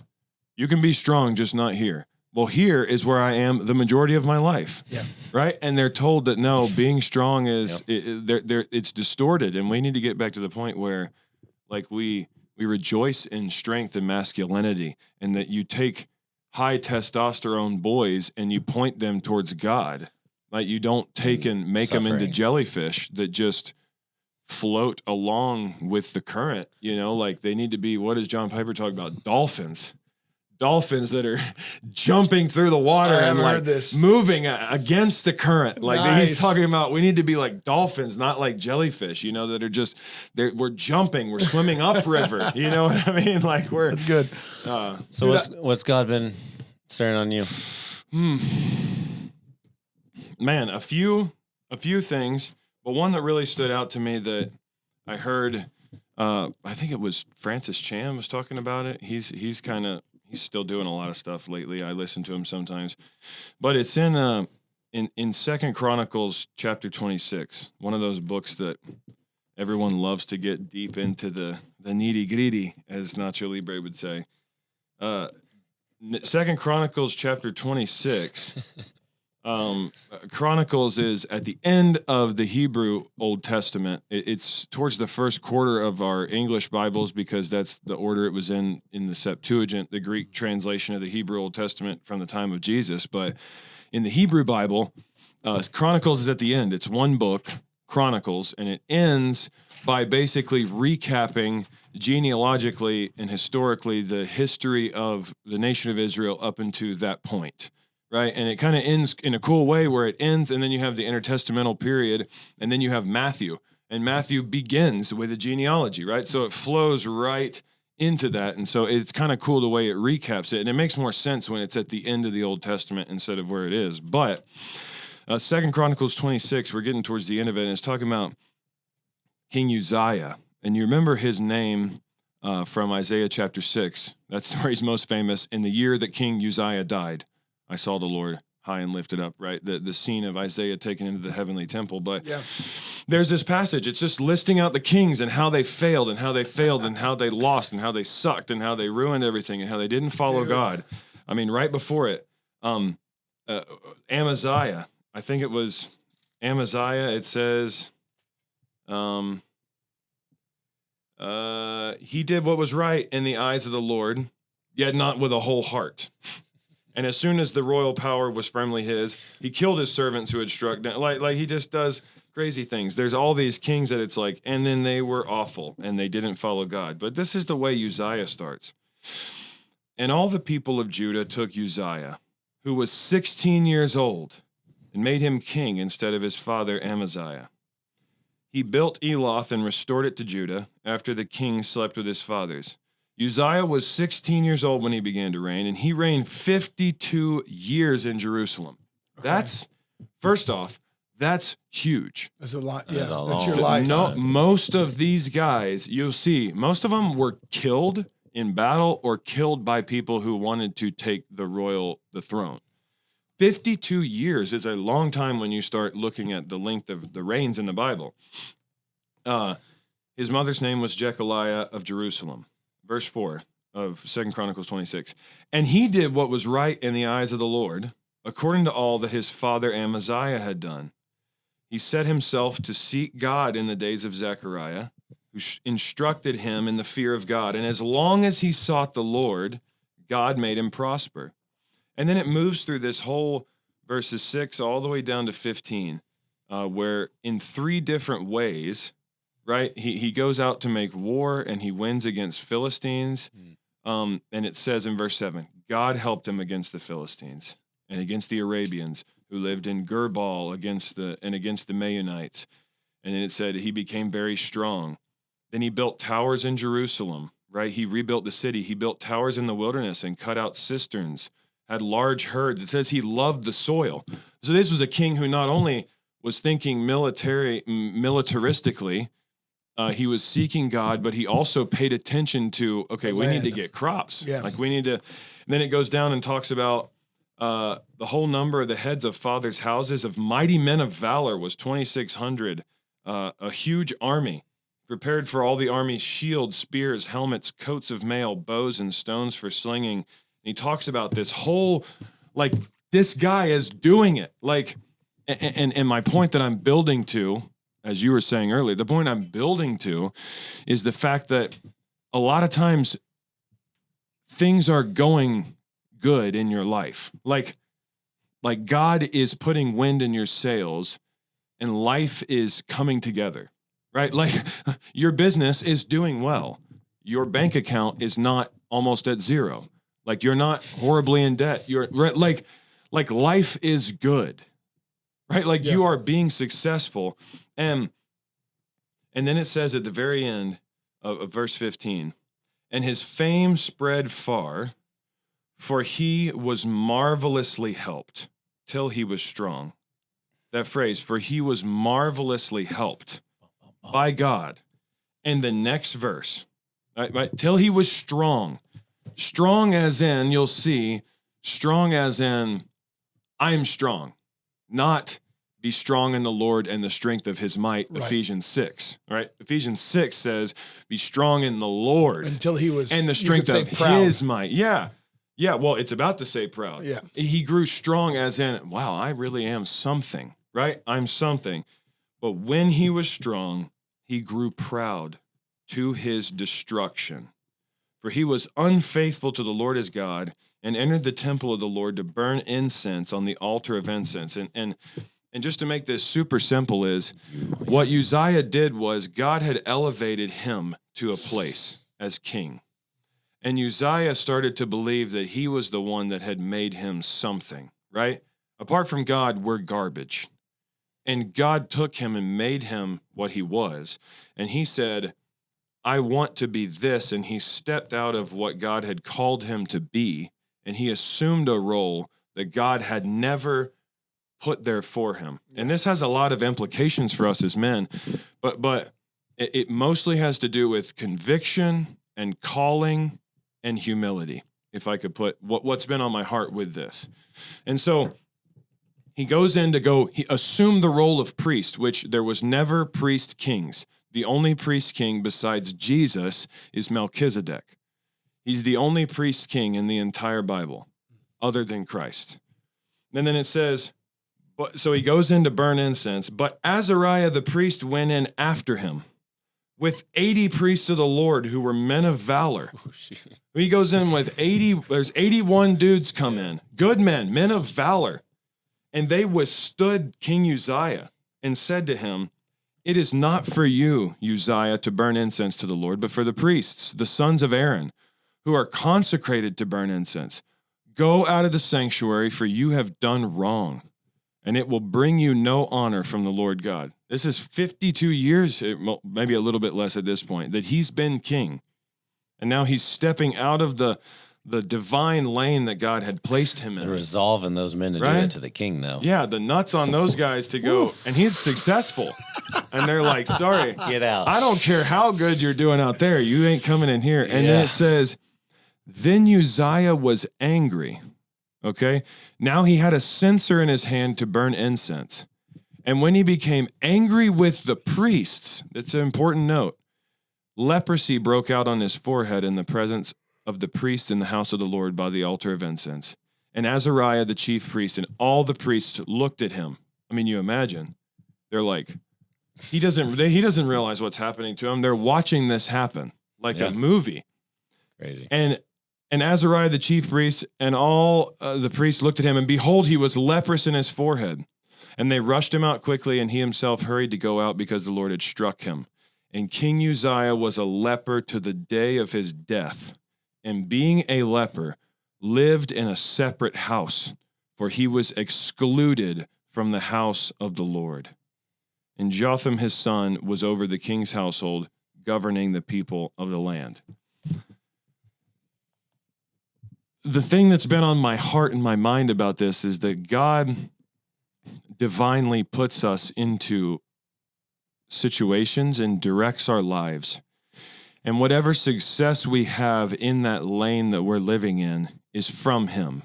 S2: You can be strong, just not here. Well, here is where I am the majority of my life.
S1: Yeah.
S2: Right. And they're told that no, being strong is it's distorted. And we need to get back to the point where like we rejoice in strength and masculinity, and that you take high testosterone boys and you point them towards God. Like you don't take and make them into jellyfish that just float along with the current, like they need to be, what does John Piper talk about? Dolphins that are jumping through the water and like moving against the current. Like he's talking about, we need to be like dolphins, not like jellyfish, that are just, we're jumping, we're swimming upriver. You know what I mean? Like
S1: that's good.
S3: So what's God been staring on you?
S2: Man, a few things, but one that really stood out to me that I heard, I think it was Francis Chan was talking about it. He's still doing a lot of stuff lately. I listen to him sometimes, but it's in 2 Chronicles chapter 26, one of those books that everyone loves to get deep into the nitty gritty, as Nacho Libre would say. 2 Chronicles chapter 26. Chronicles is at the end of the Hebrew Old Testament. It's towards the first quarter of our English Bibles because that's the order it was in the Septuagint, the Greek translation of the Hebrew Old Testament from the time of Jesus. But in the Hebrew Bible, Chronicles is at the end. It's one book, Chronicles, and it ends by basically recapping genealogically and historically the history of the nation of Israel up into that point. Right. And it kind of ends in a cool way where it ends. And then you have the intertestamental period. And then you have Matthew. And Matthew begins with a genealogy. Right. So it flows right into that. And so it's kind of cool the way it recaps it. And it makes more sense when it's at the end of the Old Testament instead of where it is. But 2 Chronicles 26, we're getting towards the end of it. And it's talking about King Uzziah. And you remember his name from Isaiah chapter 6. That's where he's most famous. In the year that King Uzziah died, I saw the Lord high and lifted up, right? The scene of Isaiah taken into the heavenly temple. But there's this passage. It's just listing out the kings and how they failed and how they failed and how they lost and how they sucked and how they ruined everything and how they didn't follow God. I mean, right before it, Amaziah, I think it was Amaziah. It says, he did what was right in the eyes of the Lord, yet not with a whole heart. And as soon as the royal power was firmly his, he killed his servants who had struck down. Like he just does crazy things. There's all these kings that it's like, and then they were awful and they didn't follow God. But this is the way Uzziah starts. And all the people of Judah took Uzziah, who was 16 years old, and made him king instead of his father Amaziah. He built Eloth and restored it to Judah after the king slept with his fathers. Uzziah was 16 years old when he began to reign, and he reigned 52 years in Jerusalem. Okay. That's, first off, that's huge.
S1: That's a lot. Yeah,
S3: that's
S1: your life.
S2: No, most of these guys, you'll see, most of them were killed in battle or killed by people who wanted to take the throne. 52 years is a long time when you start looking at the length of the reigns in the Bible. His mother's name was Jechaliah of Jerusalem. Verse 4 of 2 Chronicles 26. And he did what was right in the eyes of the Lord, according to all that his father Amaziah had done. He set himself to seek God in the days of Zechariah, who instructed him in the fear of God. And as long as he sought the Lord, God made him prosper. And then it moves through this whole verses 6 all the way down to 15, where in 3 different ways, right? He goes out to make war and he wins against Philistines. And it says in verse 7, God helped him against the Philistines and against the Arabians who lived in Gerbal against the Maonites. And then it said he became very strong. Then he built towers in Jerusalem, right? He rebuilt the city. He built towers in the wilderness and cut out cisterns, had large herds. It says he loved the soil. So this was a king who not only was thinking militaristically, he was seeking God, but he also paid attention to, okay, we need to get crops.
S1: Yeah.
S2: Like we need to, and then it goes down and talks about the whole number of the heads of fathers' houses of mighty men of valor was 2,600, a huge army prepared for all the army, shields, spears, helmets, coats of mail, bows and stones for slinging. And he talks about this whole, like this guy is doing it. Like, and my point that I'm building to, as you were saying earlier, the point I'm building to is the fact that a lot of times things are going good in your life. Like God is putting wind in your sails and life is coming together, right? Like your business is doing well. Your bank account is not almost at zero. Like you're not horribly in debt. You're right, like life is good, right? Like you are being successful. And then it says at the very end of verse 15, and his fame spread far, for he was marvelously helped till he was strong. That phrase, for he was marvelously helped by God. And the next verse, right, till he was strong. Strong as in, you'll see, strong as in, I'm strong, not be strong in the Lord and the strength of his might, right. Ephesians 6, right? Ephesians 6 says, be strong in the Lord.
S1: Until he was,
S2: and the strength of his might. Yeah. Yeah, well, it's about to say proud.
S1: Yeah.
S2: He grew strong as in, wow, I really am something, right? I'm something. But when he was strong, he grew proud to his destruction. For he was unfaithful to the Lord his God and entered the temple of the Lord to burn incense on the altar of incense. And just to make this super simple is what Uzziah did was God had elevated him to a place as king. And Uzziah started to believe that he was the one that had made him something, right? Apart from God, we're garbage. And God took him and made him what he was. And he said, I want to be this. And he stepped out of what God had called him to be. And he assumed a role that God had never put there for him. And this has a lot of implications for us as men, but it mostly has to do with conviction and calling and humility, if I could put what's been on my heart with this. And so he goes in he assumed the role of priest, which there was never priest kings. The only priest king besides Jesus is Melchizedek. He's the only priest king in the entire Bible other than Christ. And then it says, so he goes in to burn incense, but Azariah the priest went in after him with 80 priests of the Lord who were men of valor. Oh, he goes in with 80, there's 81 dudes come in, good men of valor. And they withstood King Uzziah and said to him, it is not for you, Uzziah, to burn incense to the Lord, but for the priests, the sons of Aaron, who are consecrated to burn incense. Go out of the sanctuary, for you have done wrong, and it will bring you no honor from the Lord God. This is 52 years, maybe a little bit less at this point, that he's been king. And now he's stepping out of the divine lane that God had placed him in.
S3: The resolve in those men to do it to the king, though.
S2: Yeah, the nuts on those guys to go, and he's successful. And they're like, sorry,
S3: get out.
S2: I don't care how good you're doing out there. You ain't coming in here. And then it says, then Uzziah was angry. Okay, now he had a censer in his hand to burn incense. And when he became angry with the priests, that's an important note, leprosy broke out on his forehead in the presence of the priests in the house of the Lord by the altar of incense. And Azariah, the chief priest, and all the priests looked at him. I mean, you imagine. They're like, he doesn't realize what's happening to him. They're watching this happen like a movie.
S3: Crazy.
S2: And Azariah, the chief priest, and all the priests looked at him, and behold, he was leprous in his forehead. And they rushed him out quickly, and he himself hurried to go out because the Lord had struck him. And King Uzziah was a leper to the day of his death. And being a leper, lived in a separate house, for he was excluded from the house of the Lord. And Jotham his son was over the king's household, governing the people of the land. The thing that's been on my heart and my mind about this is that God divinely puts us into situations and directs our lives. And whatever success we have in that lane that we're living in is from him,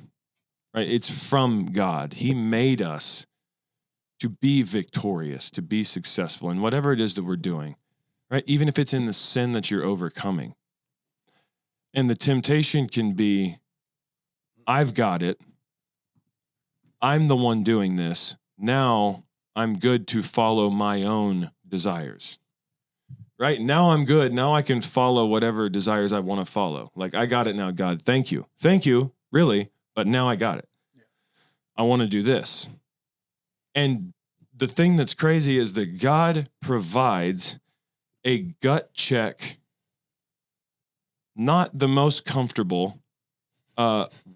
S2: right? It's from God. He made us to be victorious, to be successful in whatever it is that we're doing, right? Even if it's in the sin that you're overcoming. And the temptation can be, I've got it. I'm the one doing this. Now I'm good to follow my own desires. Right? Now I'm good. Now I can follow whatever desires I want to follow. Like, I got it now, God. Thank you. Thank you, really, but now I got it. I want to do this. And the thing that's crazy is that God provides a gut check, not the most comfortable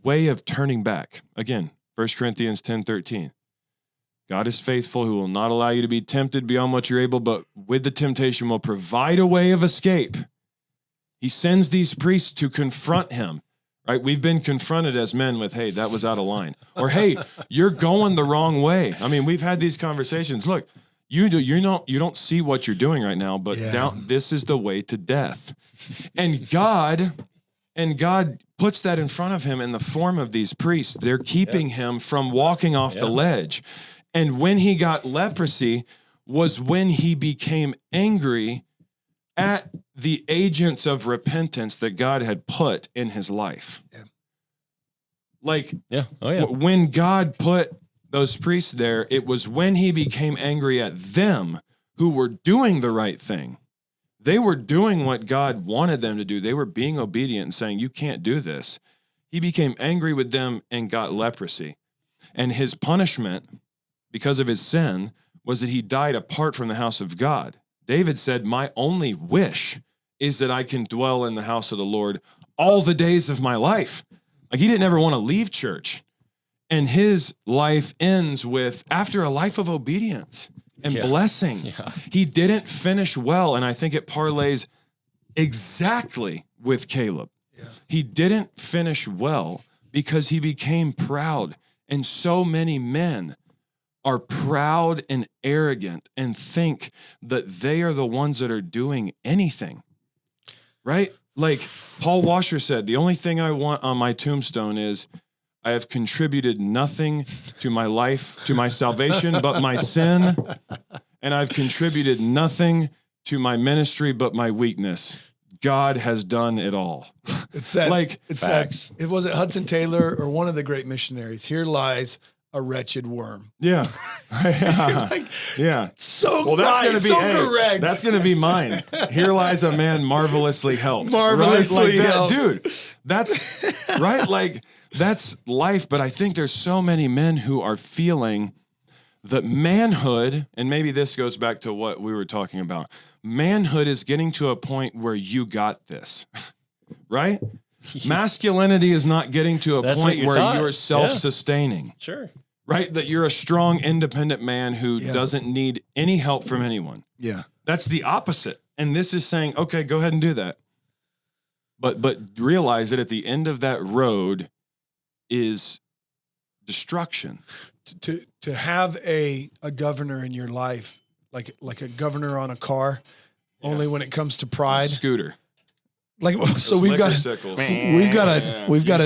S2: way of turning back. Again, 1 Corinthians 10:13. God is faithful, who will not allow you to be tempted beyond what you're able, but with the temptation will provide a way of escape. He sends these priests to confront him, right? We've been confronted as men with, hey, that was out of line. Or, hey, you're going the wrong way. I mean, we've had these conversations. Look, you don't see what you're doing right now, but this is the way to death. And God puts that in front of him in the form of these priests. They're keeping him from walking off the ledge. And when he got leprosy was when he became angry at the agents of repentance that God had put in his life. Yeah. Like, when God put those priests there, it was when he became angry at them who were doing the right thing. They were doing what God wanted them to do. They were being obedient and saying, you can't do this. He became angry with them and got leprosy. And his punishment, because of his sin, was that he died apart from the house of God. David said, my only wish is that I can dwell in the house of the Lord all the days of my life. Like, he didn't ever want to leave church. And his life ends with, after a life of obedience and blessing, he didn't finish well. And I think it parlays exactly with Caleb. Yeah. He didn't finish well because he became proud. And so many men are proud and arrogant and think that they are the ones that are doing anything, right? Like Paul Washer said, the only thing I want on my tombstone is I have contributed nothing to my life, to my salvation, but my sin. And I've contributed nothing to my ministry, but my weakness. God has done it all.
S1: It's that, it was Hudson Taylor or one of the great missionaries. Here lies a wretched worm.
S2: Yeah.
S1: So well, that's going to be correct.
S2: That's going to be mine. Here lies a man marvelously helped.
S1: Marvelously helped.
S2: Dude, that's right. Like, that's life. But I think there's so many men who are feeling that manhood, and maybe this goes back to what we were talking about. Manhood is getting to a point where you got this, right? Masculinity is not getting to a point where you're self-sustaining.
S3: Yeah. Sure.
S2: Right? That you're a strong, independent man who doesn't need any help from anyone.
S1: Yeah.
S2: That's the opposite. And this is saying, okay, go ahead and do that. But realize that at the end of that road is destruction.
S1: To have a governor in your life, like a governor on a car, only when it comes to pride.
S2: Scooter.
S1: Like, so we've got a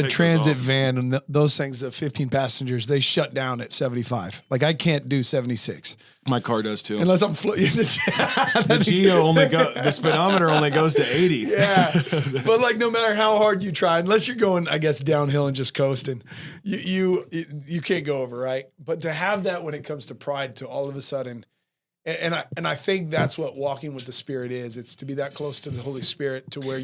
S1: transit van, and those things, the 15 passengers, they shut down at 75. Like, I can't do 76.
S2: My car does too.
S1: Unless I'm
S2: the speedometer only goes to 80.
S1: Yeah. But like, no matter how hard you try, unless you're going, I guess, downhill and just coasting, you can't go over, right? But to have that when it comes to pride, to all of a sudden, and I think that's what walking with the Spirit is. It's to be that close to the Holy Spirit to where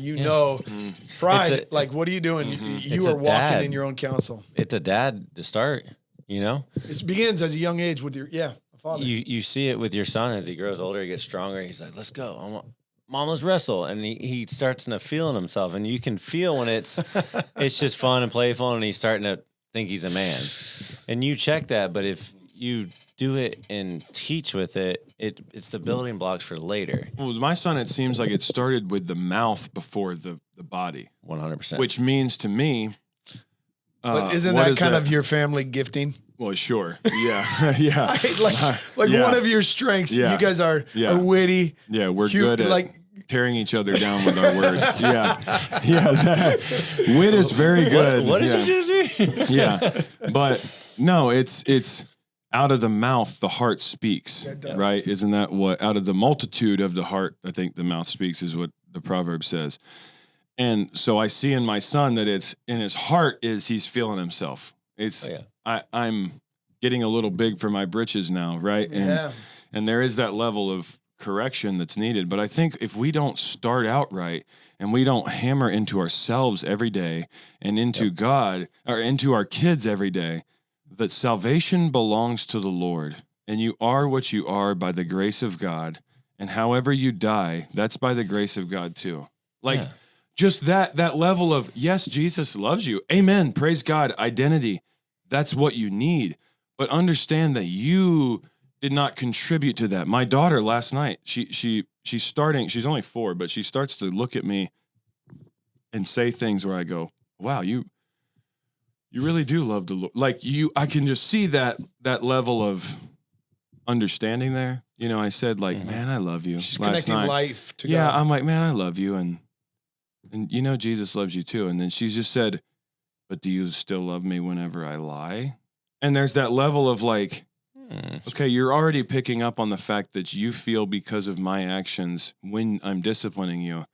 S1: pride, like, what are you doing? You are walking in your own counsel.
S3: It's a dad to start,
S1: It begins as a young age with your, a father.
S3: You see it with your son as he grows older, he gets stronger. He's like, let's go. Mom, let's wrestle. And he starts to feeling himself. And you can feel when it's just fun and playful and he's starting to think he's a man. And you check that, but if you do it and teach with it's the building blocks for later.
S2: Well, with my son, it seems like it started with the mouth before the body.
S3: 100%.
S2: Which means to me,
S1: but isn't that kind of your family gifting?
S2: Well, sure. Yeah. Yeah.
S1: One of your strengths. Yeah. You guys are witty.
S2: Yeah, we're good at tearing each other down with our words. Yeah. Wit is very good.
S3: What did you do?
S2: Yeah. But no, it's out of the mouth, the heart speaks, right? Isn't that what, out of the multitude of the heart, I think the mouth speaks is what the proverb says. And so I see in my son that it's in his heart is he's feeling himself. It's, I'm getting a little big for my britches now, right? And there is that level of correction that's needed. But I think if we don't start out right and we don't hammer into ourselves every day and into God or into our kids every day that salvation belongs to the Lord, and you are what you are by the grace of God, and however you die, that's by the grace of God too. Like just that level of, yes, Jesus loves you. Amen. Praise God. Identity. That's what you need. But understand that you did not contribute to that. My daughter last night, she's starting, she's only 4, but she starts to look at me and say things where I go, wow, you really do love the Lord. Like I can just see that level of understanding there. You know, I said like, man, I love you.
S1: She's
S2: last
S1: connecting
S2: night.
S1: life to
S2: Yeah,
S1: God.
S2: I'm like, man, I love you. And you know, Jesus loves you too. And then she's just said, but do you still love me whenever I lie? And there's that level of like, okay, you're already picking up on the fact that you feel because of my actions when I'm disciplining you,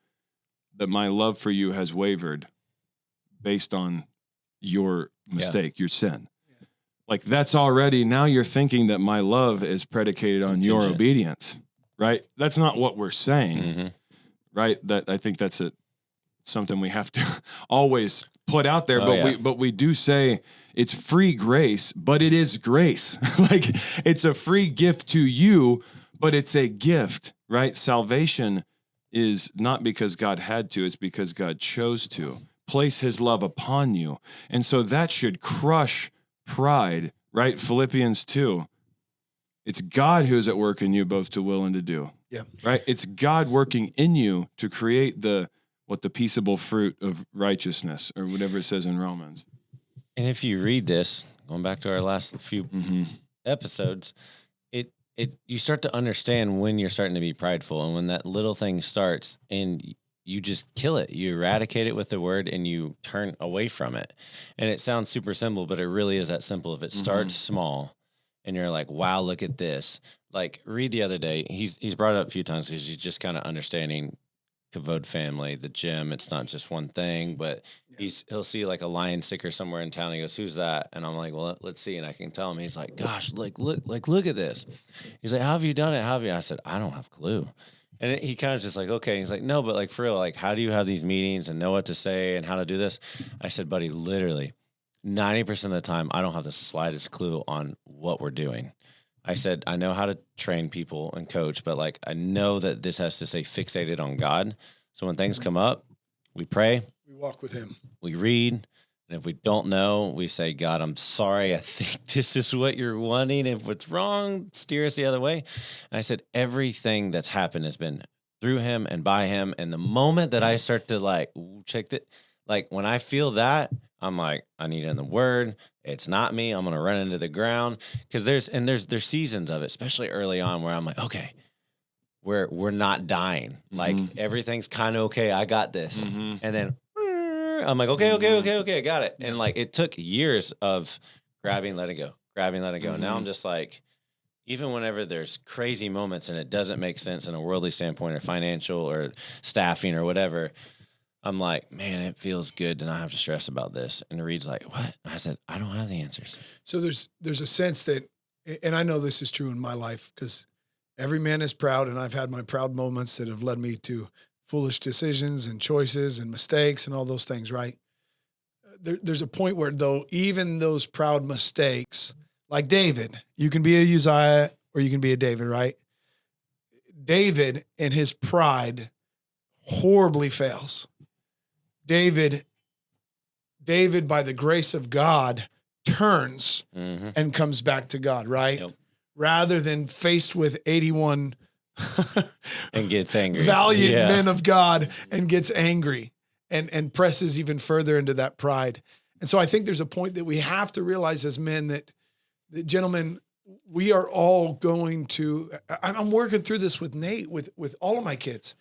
S2: that my love for you has wavered based on your mistake, your sin. Like that's already, now you're thinking that my love is predicated on your obedience, right? That's not what we're saying, right? That I think that's something we have to always put out there, but we do say it's free grace, but it is grace. Like it's a free gift to you, but it's a gift, right? Salvation is not because God had to, it's because God chose to place his love upon you. And so that should crush pride, right? Philippians 2. It's God who is at work in you both to will and to do. Yeah. Right? It's God working in you to create the peaceable fruit of righteousness, or whatever it says in Romans.
S3: And if you read this, going back to our last few episodes, you start to understand when you're starting to be prideful, and when that little thing starts and you just kill it, you eradicate it with the word and you turn away from it. And it sounds super simple, but it really is that simple. If it starts small and you're like, wow, look at this. Like Reed the other day, he's brought it up a few times because he's just kind of understanding Kavod Family, the gym. It's not just one thing, but he'll see like a lion sticker somewhere in town. He goes, "Who's that?" And I'm like, "Well, let's see." And I can tell him. He's like, "Gosh, look at this." He's like, "How have you done it? How have you?" I said, "I don't have a clue." And he kind of just like, "Okay." He's like, "No, but like for real, like how do you have these meetings and know what to say and how to do this?" I said, "Buddy, literally 90% of the time, I don't have the slightest clue on what we're doing." I said, I know how to train people and coach, but like, I know that this has to stay fixated on God. So when things come up, we pray,
S1: we walk with him,
S3: we read. And if we don't know, we say, God, I'm sorry. I think this is what you're wanting. If it's wrong, steer us the other way. And I said, everything that's happened has been through him and by him. And the moment that I start to like, check that, like when I feel that, I'm like, I need it in the word. It's not me. I'm going to run into the ground. Cause there's seasons of it, especially early on, where I'm like, okay, we're not dying. Like everything's kind of okay. I got this. And then I'm like, okay. I got it. And like, it took years of grabbing, letting go. Now I'm just like, even whenever there's crazy moments and it doesn't make sense in a worldly standpoint or financial or staffing or whatever, I'm like, man, it feels good to not have to stress about this. And Reed's like, what? I said, I don't have the answers.
S1: So there's a sense that, and I know this is true in my life, because every man is proud, and I've had my proud moments that have led me to foolish decisions and choices and mistakes and all those things, right? There's a point where, though, even those proud mistakes, like David, you can be a Uzziah or you can be a David, right? David in his pride horribly fails. David, by the grace of God, turns and comes back to God, right? Yep. Rather than faced with 81
S3: and gets angry,
S1: valiant men of God, and gets angry and presses even further into that pride. And so I think there's a point that we have to realize as men that gentlemen, we are all going to, I'm working through this with Nate, with all of my kids.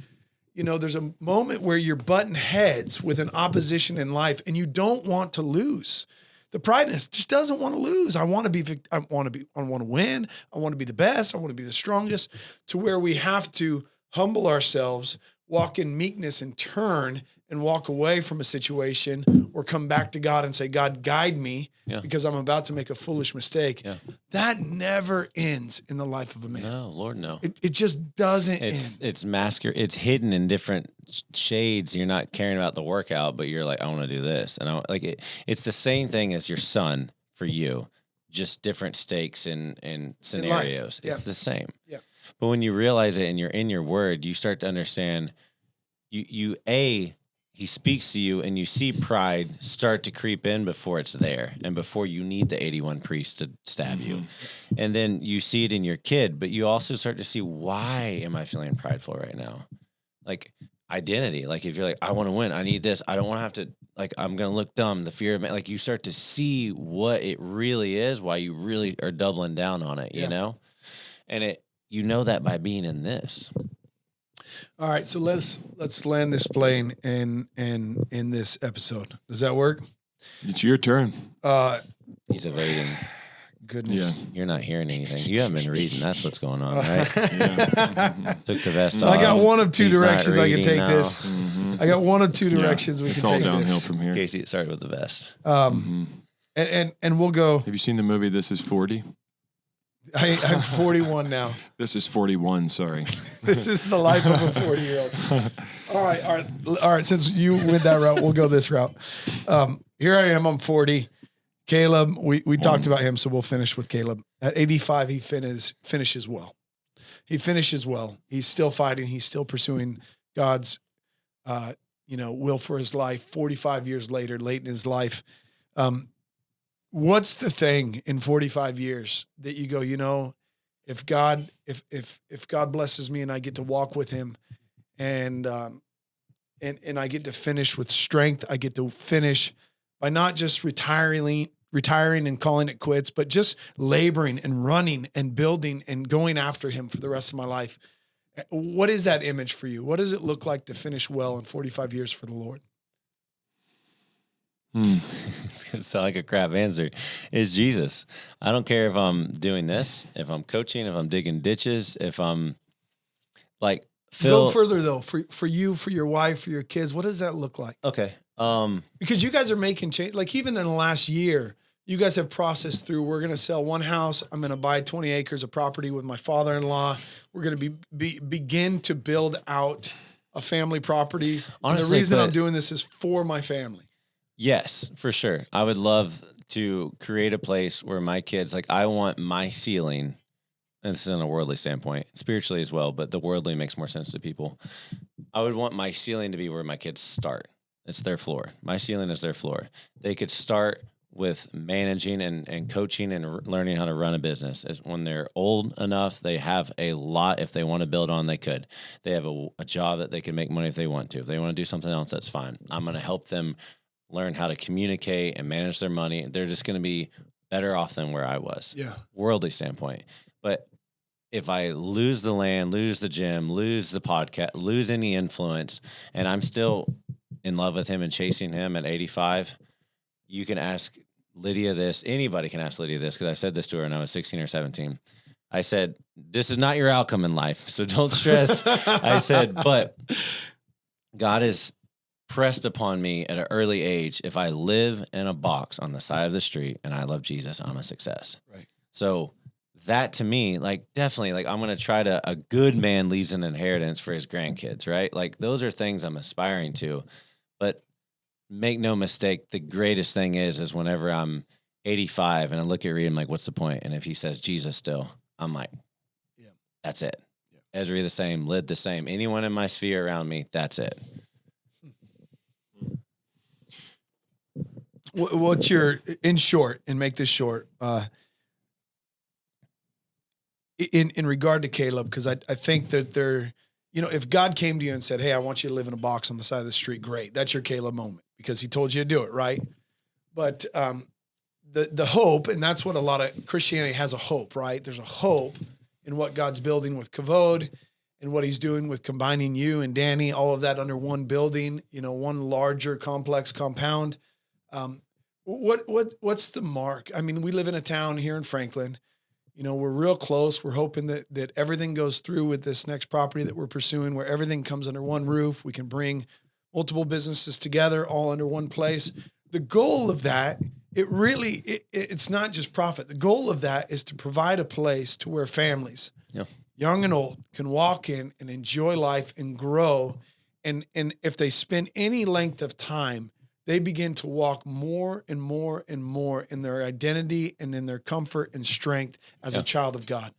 S1: You know, there's a moment where you're butting heads with an opposition in life and you don't want to lose. The prideness just doesn't want to lose. I want to win. I want to be the best. I want to be the strongest, to where we have to humble ourselves, walk in meekness, and turn and walk away from a situation or come back to God and say, God, guide me because I'm about to make a foolish mistake. Yeah. That never ends in the life of a man.
S3: No, Lord, no.
S1: It just doesn't end.
S3: It's hidden in different shades. You're not caring about the workout, but you're like, I want to do this. And it's the same thing as your son for you, just different stakes and scenarios. It's the same. Yeah. But when you realize it and you're in your word, you start to understand he speaks to you and you see pride start to creep in before it's there and before you need the 81 priests to stab you. And then you see it in your kid, but you also start to see, why am I feeling prideful right now? Like identity. Like if you're like, I want to win, I need this, I don't want to have to, like, I'm going to look dumb, the fear of man, like you start to see what it really is, why you really are doubling down on it, you know? And you know that by being in this.
S1: All right, so let's land this plane in this episode. Does that work?
S2: It's your turn.
S3: He's evading.
S1: Goodness.
S3: Yeah. You're not hearing anything. You haven't been reading. That's what's going on, right? Took the vest off.
S1: I got one of two directions I can take
S3: now.
S1: this. I got one of two directions we can take this.
S2: It's all downhill from here.
S3: Casey, it started with the vest.
S1: And we'll go.
S2: Have you seen the movie This Is 40?
S1: I'm 41 now.
S2: This is 41, sorry.
S1: This is the life of a 40-year-old. All right. Since you went that route, we'll go this route. Here I am, I'm 40. Caleb, we talked about him, so we'll finish with Caleb. At 85, he finishes well. He finishes well. He's still fighting. He's still pursuing God's, will for his life. 45 years later, late in his life. What's the thing in 45 years that you go, if God blesses me and I get to walk with him and I get to finish with strength, I get to finish by not just retiring and calling it quits, but just laboring and running and building and going after him for the rest of my life. What is that image for you? What does it look like to finish well in 45 years for the Lord?
S3: It's going to sound like a crap answer. It's Jesus. I don't care if I'm doing this, if I'm coaching, if I'm digging ditches, if I'm like Phil.
S1: Go further though, for you, for your wife, for your kids. What does that look like?
S3: Okay.
S1: Because you guys are making change. Like even in the last year, you guys have processed through, we're going to sell one house. I'm going to buy 20 acres of property with my father-in-law. We're going to begin to build out a family property. Honestly, and the reason I'm doing this is for my family.
S3: Yes, for sure. I would love to create a place where my kids, like I want my ceiling, and this is on a worldly standpoint, spiritually as well, but the worldly makes more sense to people. I would want my ceiling to be where my kids start. It's their floor. My ceiling is their floor. They could start with managing and coaching and learning how to run a business. As when they're old enough, they have a lot. If they want to build on, they could. They have a job that they can make money if they want to. If they want to do something else, that's fine. I'm going to help them learn how to communicate and manage their money. They're just going to be better off than where I was.
S1: Yeah.
S3: Worldly standpoint. But if I lose the land, lose the gym, lose the podcast, lose any influence, and I'm still in love with him and chasing him at 85, you can ask Lydia this. Anybody can ask Lydia this, because I said this to her when I was 16 or 17. I said, this is not your outcome in life, so don't stress. I said, but God is pressed upon me at an early age. If I live in a box on the side of the street and I love Jesus, I'm a success.
S1: Right.
S3: So that to me, like definitely, like I'm going to try to, a good man leaves an inheritance for his grandkids, right? Like those are things I'm aspiring to, but make no mistake. The greatest thing is whenever I'm 85 and I look at Reed, I'm like, what's the point? And if he says Jesus still, I'm like, yeah, that's it. Yeah. Ezra the same, Lyd the same, anyone in my sphere around me, that's it.
S1: What's your, in short, and make this short, in regard to Caleb, because I think that if God came to you and said, hey, I want you to live in a box on the side of the street, great. That's your Caleb moment because he told you to do it, right? But the hope, and that's what a lot of Christianity has, a hope, right? There's a hope in what God's building with Kavod and what he's doing with combining you and Danny, all of that under one building, one larger complex compound. What's the mark? I mean, we live in a town here in Franklin. We're real close. We're hoping that everything goes through with this next property that we're pursuing, where everything comes under one roof. We can bring multiple businesses together, all under one place. The goal of that, it's not just profit. The goal of that is to provide a place to where families, young and old, can walk in and enjoy life and grow. And if they spend any length of time, they begin to walk more and more and more in their identity and in their comfort and strength as a child of God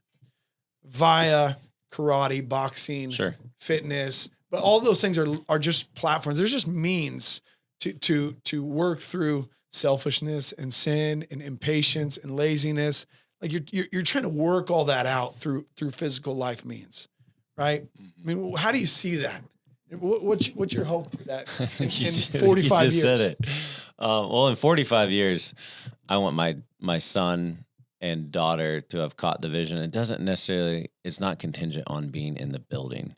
S1: via karate, boxing, fitness. But all those things are just platforms. There's just means to work through selfishness and sin and impatience and laziness. Like you're trying to work all that out through physical life means, right? I mean, how do you see that? What's your hope for that in 45 years? You just said it.
S3: Well, in 45 years, I want my son and daughter to have caught the vision. It doesn't necessarily, it's not contingent on being in the building,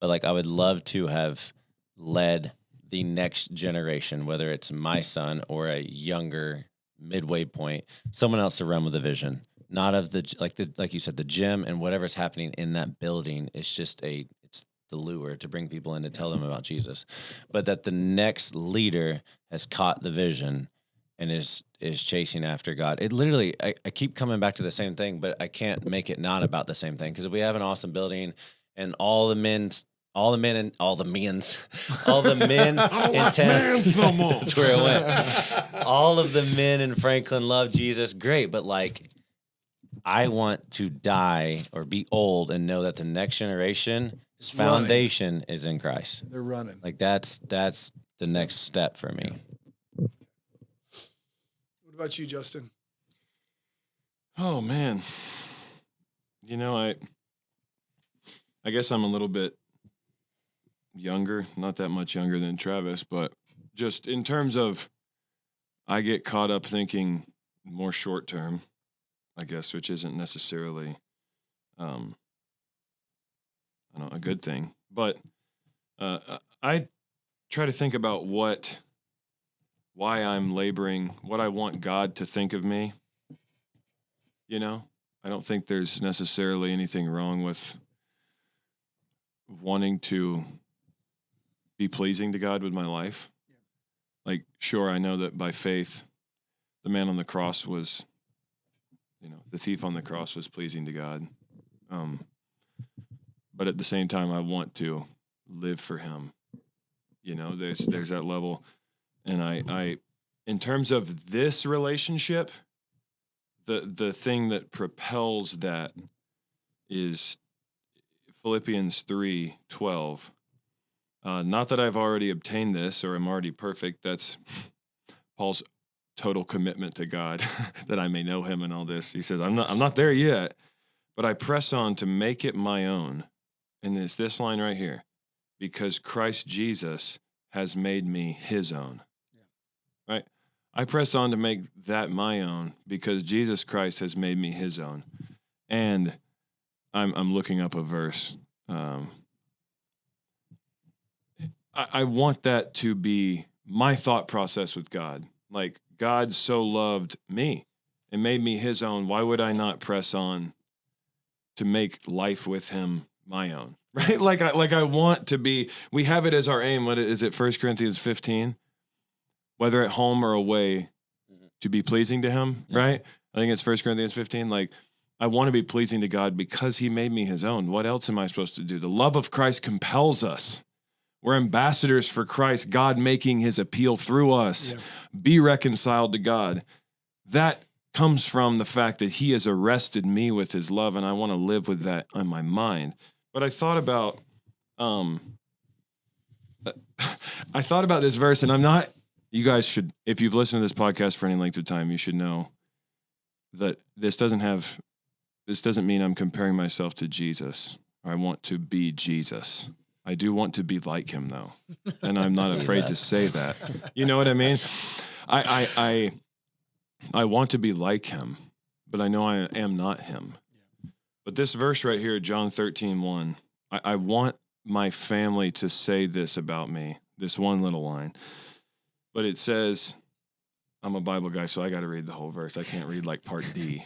S3: but like I would love to have led the next generation, whether it's my son or a younger midway point, someone else to run with a vision, not of like you said, the gym and whatever's happening in that building. It's just it's the lure to bring people in to tell them about Jesus, but that the next leader has caught the vision and is chasing after God. It literally, I keep coming back to the same thing, but I can't make it not about the same thing. Because if we have an awesome building and all the men in town,
S2: no more.
S3: That's where it went. All of the men in Franklin love Jesus, great, but like, I want to die or be old and know that the next generation's foundation is in Christ.
S1: They're running.
S3: Like that's the next step for me.
S1: What about you, Justin?
S2: Oh man. You know, I guess I'm a little bit younger, not that much younger than Travis, but just in terms of I get caught up thinking more short term, I guess, which isn't necessarily a good thing. But I try to think about why I'm laboring, what I want God to think of me. You know, I don't think there's necessarily anything wrong with wanting to be pleasing to God with my life. Like, sure, I know that by faith, the man on the cross was, the thief on the cross was pleasing to God. But at the same time, I want to live for him. There's that level. And I in terms of this relationship, the thing that propels that is Philippians 3:12. Not that I've already obtained this or am already perfect. That's Paul's total commitment to God, that I may know him and all this. He says, I'm not there yet, but I press on to make it my own. And it's this line right here, because Christ Jesus has made me his own. Yeah. Right? I press on to make that my own because Jesus Christ has made me his own. And I'm looking up a verse. I want that to be my thought process with God. Like, God so loved me and made me his own. Why would I not press on to make life with him my own? Right? Like I want to be, we have it as our aim. What is it? 1 Corinthians 15, whether at home or away, to be pleasing to him. Yeah. Right? I think it's 1 Corinthians 15. Like, I want to be pleasing to God because he made me his own. What else am I supposed to do? The love of Christ compels us. We're ambassadors for Christ, God making his appeal through us. Yeah. Be reconciled to God. That comes from the fact that he has arrested me with his love, and I want to live with that on my mind. But I thought about this verse, and I'm not, you guys should, if you've listened to this podcast for any length of time, you should know that this doesn't mean I'm comparing myself to Jesus. I want to be Jesus. I do want to be like him, though, and I'm not afraid to say that. You know what I mean? I want to be like him, but I know I am not him. But this verse right here, John 13:1, I want my family to say this about me, this one little line. But it says, I'm a Bible guy, so I got to read the whole verse. I can't read like part D.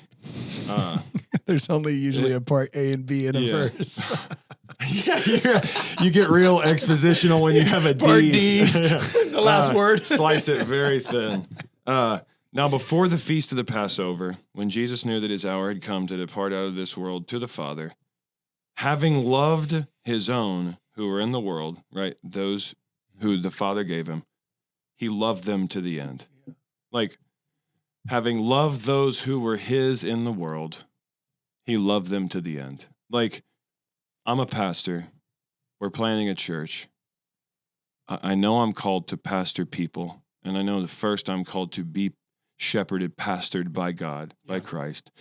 S1: There's only usually a part A and B in a verse.
S2: Yeah, you get real expositional when you have a
S1: Part
S2: D.
S1: The last word.
S2: Slice it very thin. Now, before the feast of the Passover, when Jesus knew that his hour had come to depart out of this world to the Father, having loved his own who were in the world, right, those who the Father gave him, he loved them to the end. Like, having loved those who were his in the world, he loved them to the end. Like, I'm a pastor. We're planning a church. I know I'm called to pastor people, and I know the first I'm called to be shepherded, pastored by God, by Christ.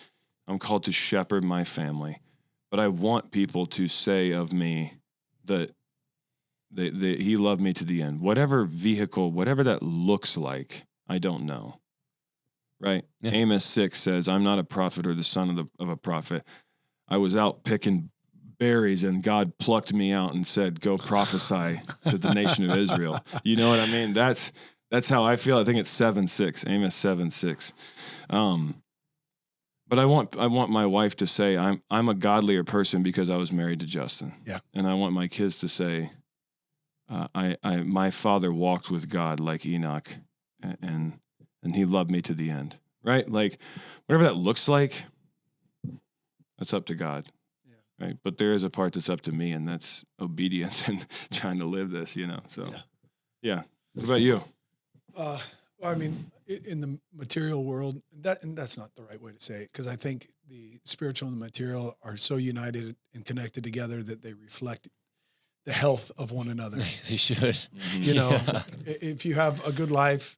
S2: I'm called to shepherd my family, but I want people to say of me that he loved me to the end. Whatever vehicle, whatever that looks like, I don't know. Right? Yeah. Amos 6 says, I'm not a prophet or the son of a prophet. I was out picking berries and God plucked me out and said, go prophesy to the nation of Israel. You know what I mean? That's how I feel. I think it's 7:6, Amos 7:6. But I want my wife to say I'm a godlier person because I was married to Justin.
S1: Yeah.
S2: And I want my kids to say, my father walked with God like Enoch, and he loved me to the end. Right? Like, whatever that looks like, that's up to God. Yeah. Right? But there is a part that's up to me, and that's obedience and trying to live this, So, yeah. What about you?
S1: I mean, in the material world, that's not the right way to say it, because I think the spiritual and the material are so united and connected together that they reflect the health of one another.
S3: They should.
S1: If you have a good life,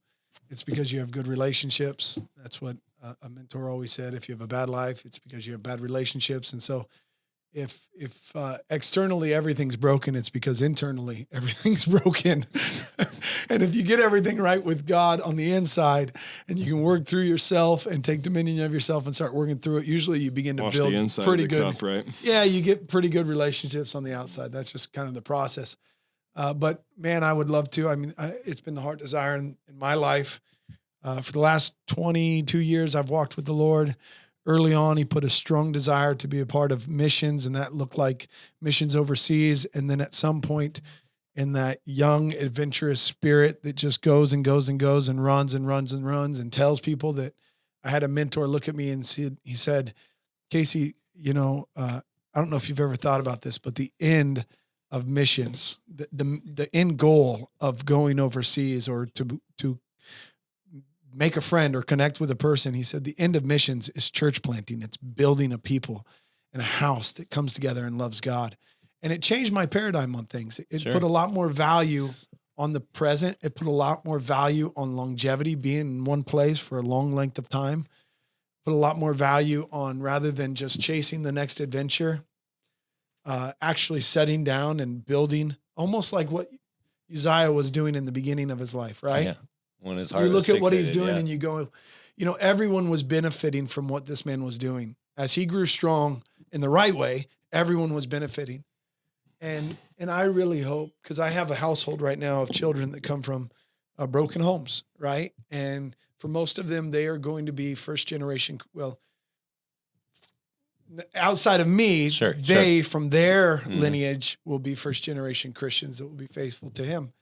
S1: it's because you have good relationships. That's what a mentor always said. If you have a bad life, it's because you have bad relationships. And so if externally everything's broken, it's because internally everything's broken. And if you get everything right with God on the inside, and you can work through yourself and take dominion of yourself and start working through it, usually you begin to build
S2: the inside
S1: pretty
S2: of the
S1: good
S2: cup, right?
S1: Yeah, you get pretty good relationships on the outside. That's just kind of the process. But man, I would love to. I mean, it's been the heart desire in my life. For the last 22 years, I've walked with the Lord. Early on, he put a strong desire to be a part of missions, and that looked like missions overseas. And then at some point in that young, adventurous spirit that just goes and goes and goes and runs and runs and runs and tells people that, I had a mentor look at me and he said, Casey, I don't know if you've ever thought about this, but the end of missions, the end goal of going overseas or to make a friend or connect with a person, he said, the end of missions is church planting. It's building a people and a house that comes together and loves God. And it changed my paradigm on things. It put a lot more value on the present. It put a lot more value on longevity, being in one place for a long length of time. Put a lot more value on, rather than just chasing the next adventure, actually setting down and building, almost like what Uzziah was doing in the beginning of his life, right?
S3: Yeah. When his heart
S1: you look at what he's
S3: fixated,
S1: doing and you go, everyone was benefiting from what this man was doing. As he grew strong in the right way, everyone was benefiting. And I really hope, because I have a household right now of children that come from broken homes, right? And for most of them, they are going to be first generation. Well, outside of me, from their lineage will be first generation Christians that will be faithful to him.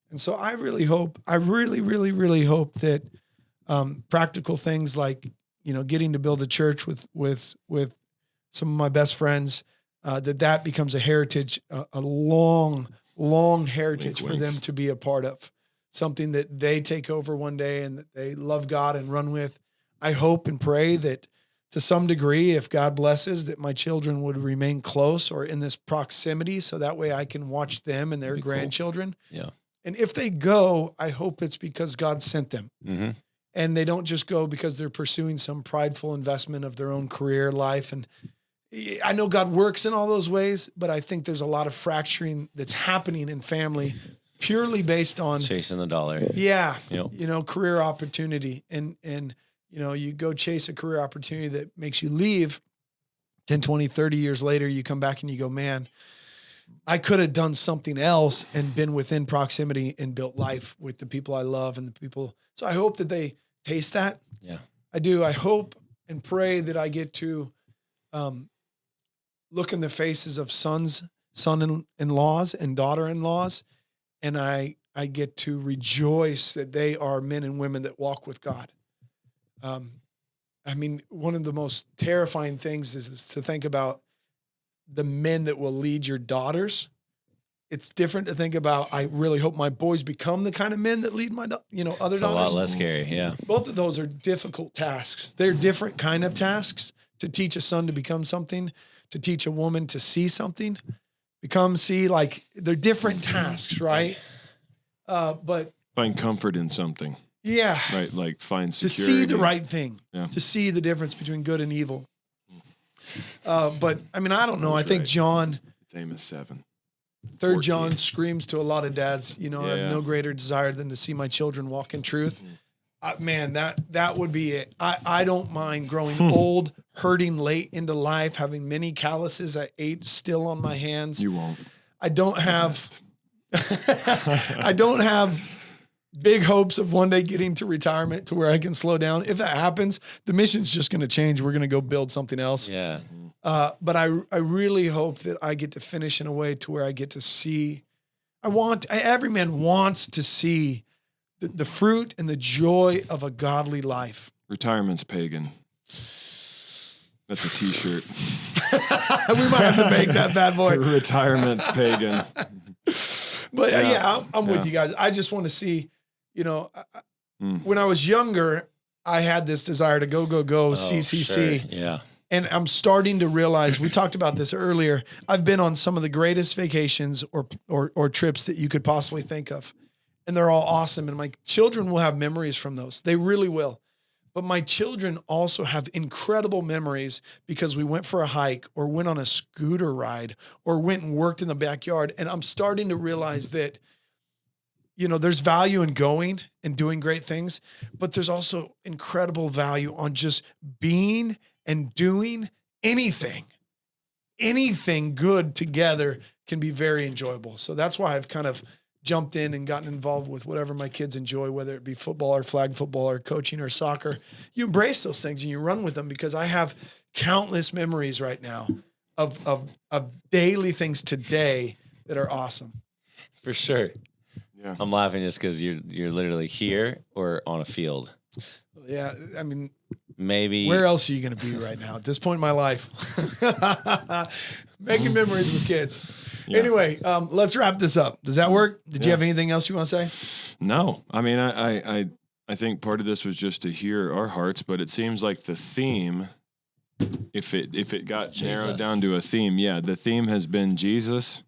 S1: And so I really hope, I really, really, really hope that practical things like, getting to build a church with some of my best friends, that becomes a heritage, a long, long heritage for them to be a part of, something that they take over one day and that they love God and run with. I hope and pray that to some degree, if God blesses, that my children would remain close or in this proximity, so that way I can watch them and their grandchildren.
S3: Cool. Yeah.
S1: And if they go, I hope it's because God sent them. Mm-hmm. And they don't just go because they're pursuing some prideful investment of their own career life. And I know God works in all those ways, but I think there's a lot of fracturing that's happening in family purely based on
S3: chasing the dollar.
S1: Yeah. Yep. Career opportunity. And you go chase a career opportunity that makes you leave 10, 20, 30 years later, you come back and you go, man, I could have done something else and been within proximity and built life with the people I love and the people. So I hope that they taste that.
S3: Yeah,
S1: I do. I hope and pray that I get to look in the faces of son-in-laws and daughter-in-laws, and I get to rejoice that they are men and women that walk with God. I mean, one of the most terrifying things is to think about the men that will lead your daughters. It's different to think about, I really hope my boys become the kind of men that lead my, other daughters.
S3: A lot less scary, yeah.
S1: Both of those are difficult tasks. They're different kind of tasks. To teach a son to become something, to teach a woman to see something, like they're different tasks, right? But
S2: find comfort in something.
S1: Yeah.
S2: Right. Like find
S1: to
S2: security.
S1: see the right thing,
S2: Yeah.
S1: to see the difference between good and evil. But I mean, I don't know.
S2: That's
S1: I think
S2: right.
S1: John,
S2: It's Amos 7.
S1: 3 John screams to a lot of dads, I
S2: Yeah.
S1: have no greater desire than to see my children walk in truth. Man, that would be it. I don't mind growing old, hurting late into life, having many calluses at 8 still on my hands.
S2: You won't.
S1: I don't have I don't have big hopes of one day getting to retirement to where I can slow down. If that happens, the mission's just going to change. We're going to go build something else.
S3: Yeah.
S1: But I really hope that I get to finish in a way to where I get to see. Every man wants to see the fruit and the joy of a godly life.
S2: Retirement's pagan. That's a t-shirt.
S1: We might have to make that bad boy.
S2: Retirement's pagan.
S1: But I'm with you guys. I just want to see, when I was younger, I had this desire to go, CCC.
S3: Sure. Yeah.
S1: And I'm starting to realize, we talked about this earlier, I've been on some of the greatest vacations or trips that you could possibly think of. And they're all awesome. And my children will have memories from those. They really will. But my children also have incredible memories because we went for a hike or went on a scooter ride or went and worked in the backyard. And I'm starting to realize that, there's value in going and doing great things, but there's also incredible value on just being and doing anything good together can be very enjoyable. So that's why I've kind of jumped in and gotten involved with whatever my kids enjoy, whether it be football or flag football or coaching or soccer. You embrace those things and you run with them, because I have countless memories right now of daily things today that are awesome.
S3: For sure.
S2: Yeah.
S3: I'm laughing just because you're literally here or on a field.
S1: Yeah, I mean,
S3: maybe.
S1: Where else are you going to be right now at this point in my life? Making memories with kids. Yeah. Anyway, let's wrap this up. Does that work? Did you have anything else you want to say?
S2: No. I mean, I think part of this was just to hear our hearts, but it seems like the theme, if it got narrowed down to a theme, the theme has been Jesus,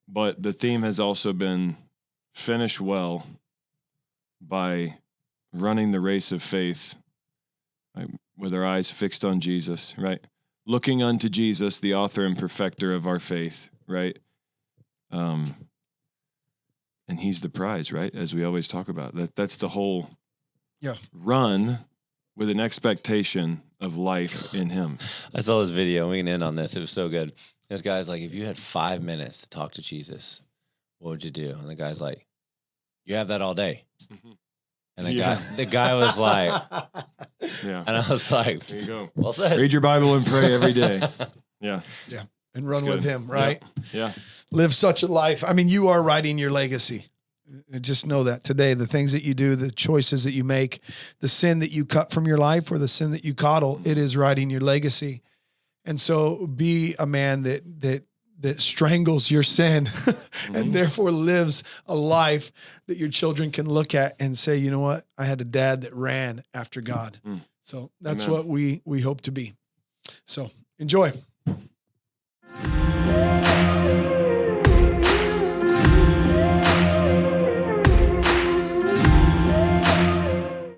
S2: but the theme has also been finish well by running the race of faith, right, with our eyes fixed on Jesus, right? Looking unto Jesus, the author and perfecter of our faith, right? And he's the prize, right? As we always talk about. That's the whole run with an expectation of life in him.
S3: I saw this video. We can end on this. It was so good. This guy's like, if you had 5 minutes to talk to Jesus, what would you do? And the guy's like, you have that all day. Mm-hmm. And the guy was like, and I was like,
S2: there you go.
S3: Well said.
S2: Read your Bible and pray every day. Yeah.
S1: And run with him, right?
S2: Yeah.
S1: Live such a life. I mean, you are writing your legacy. Just know that today, the things that you do, the choices that you make, the sin that you cut from your life or the sin that you coddle, it is writing your legacy. And so be a man that strangles your sin and therefore lives a life that your children can look at and say, you know what? I had a dad that ran after God. So that's what we hope to be. So enjoy.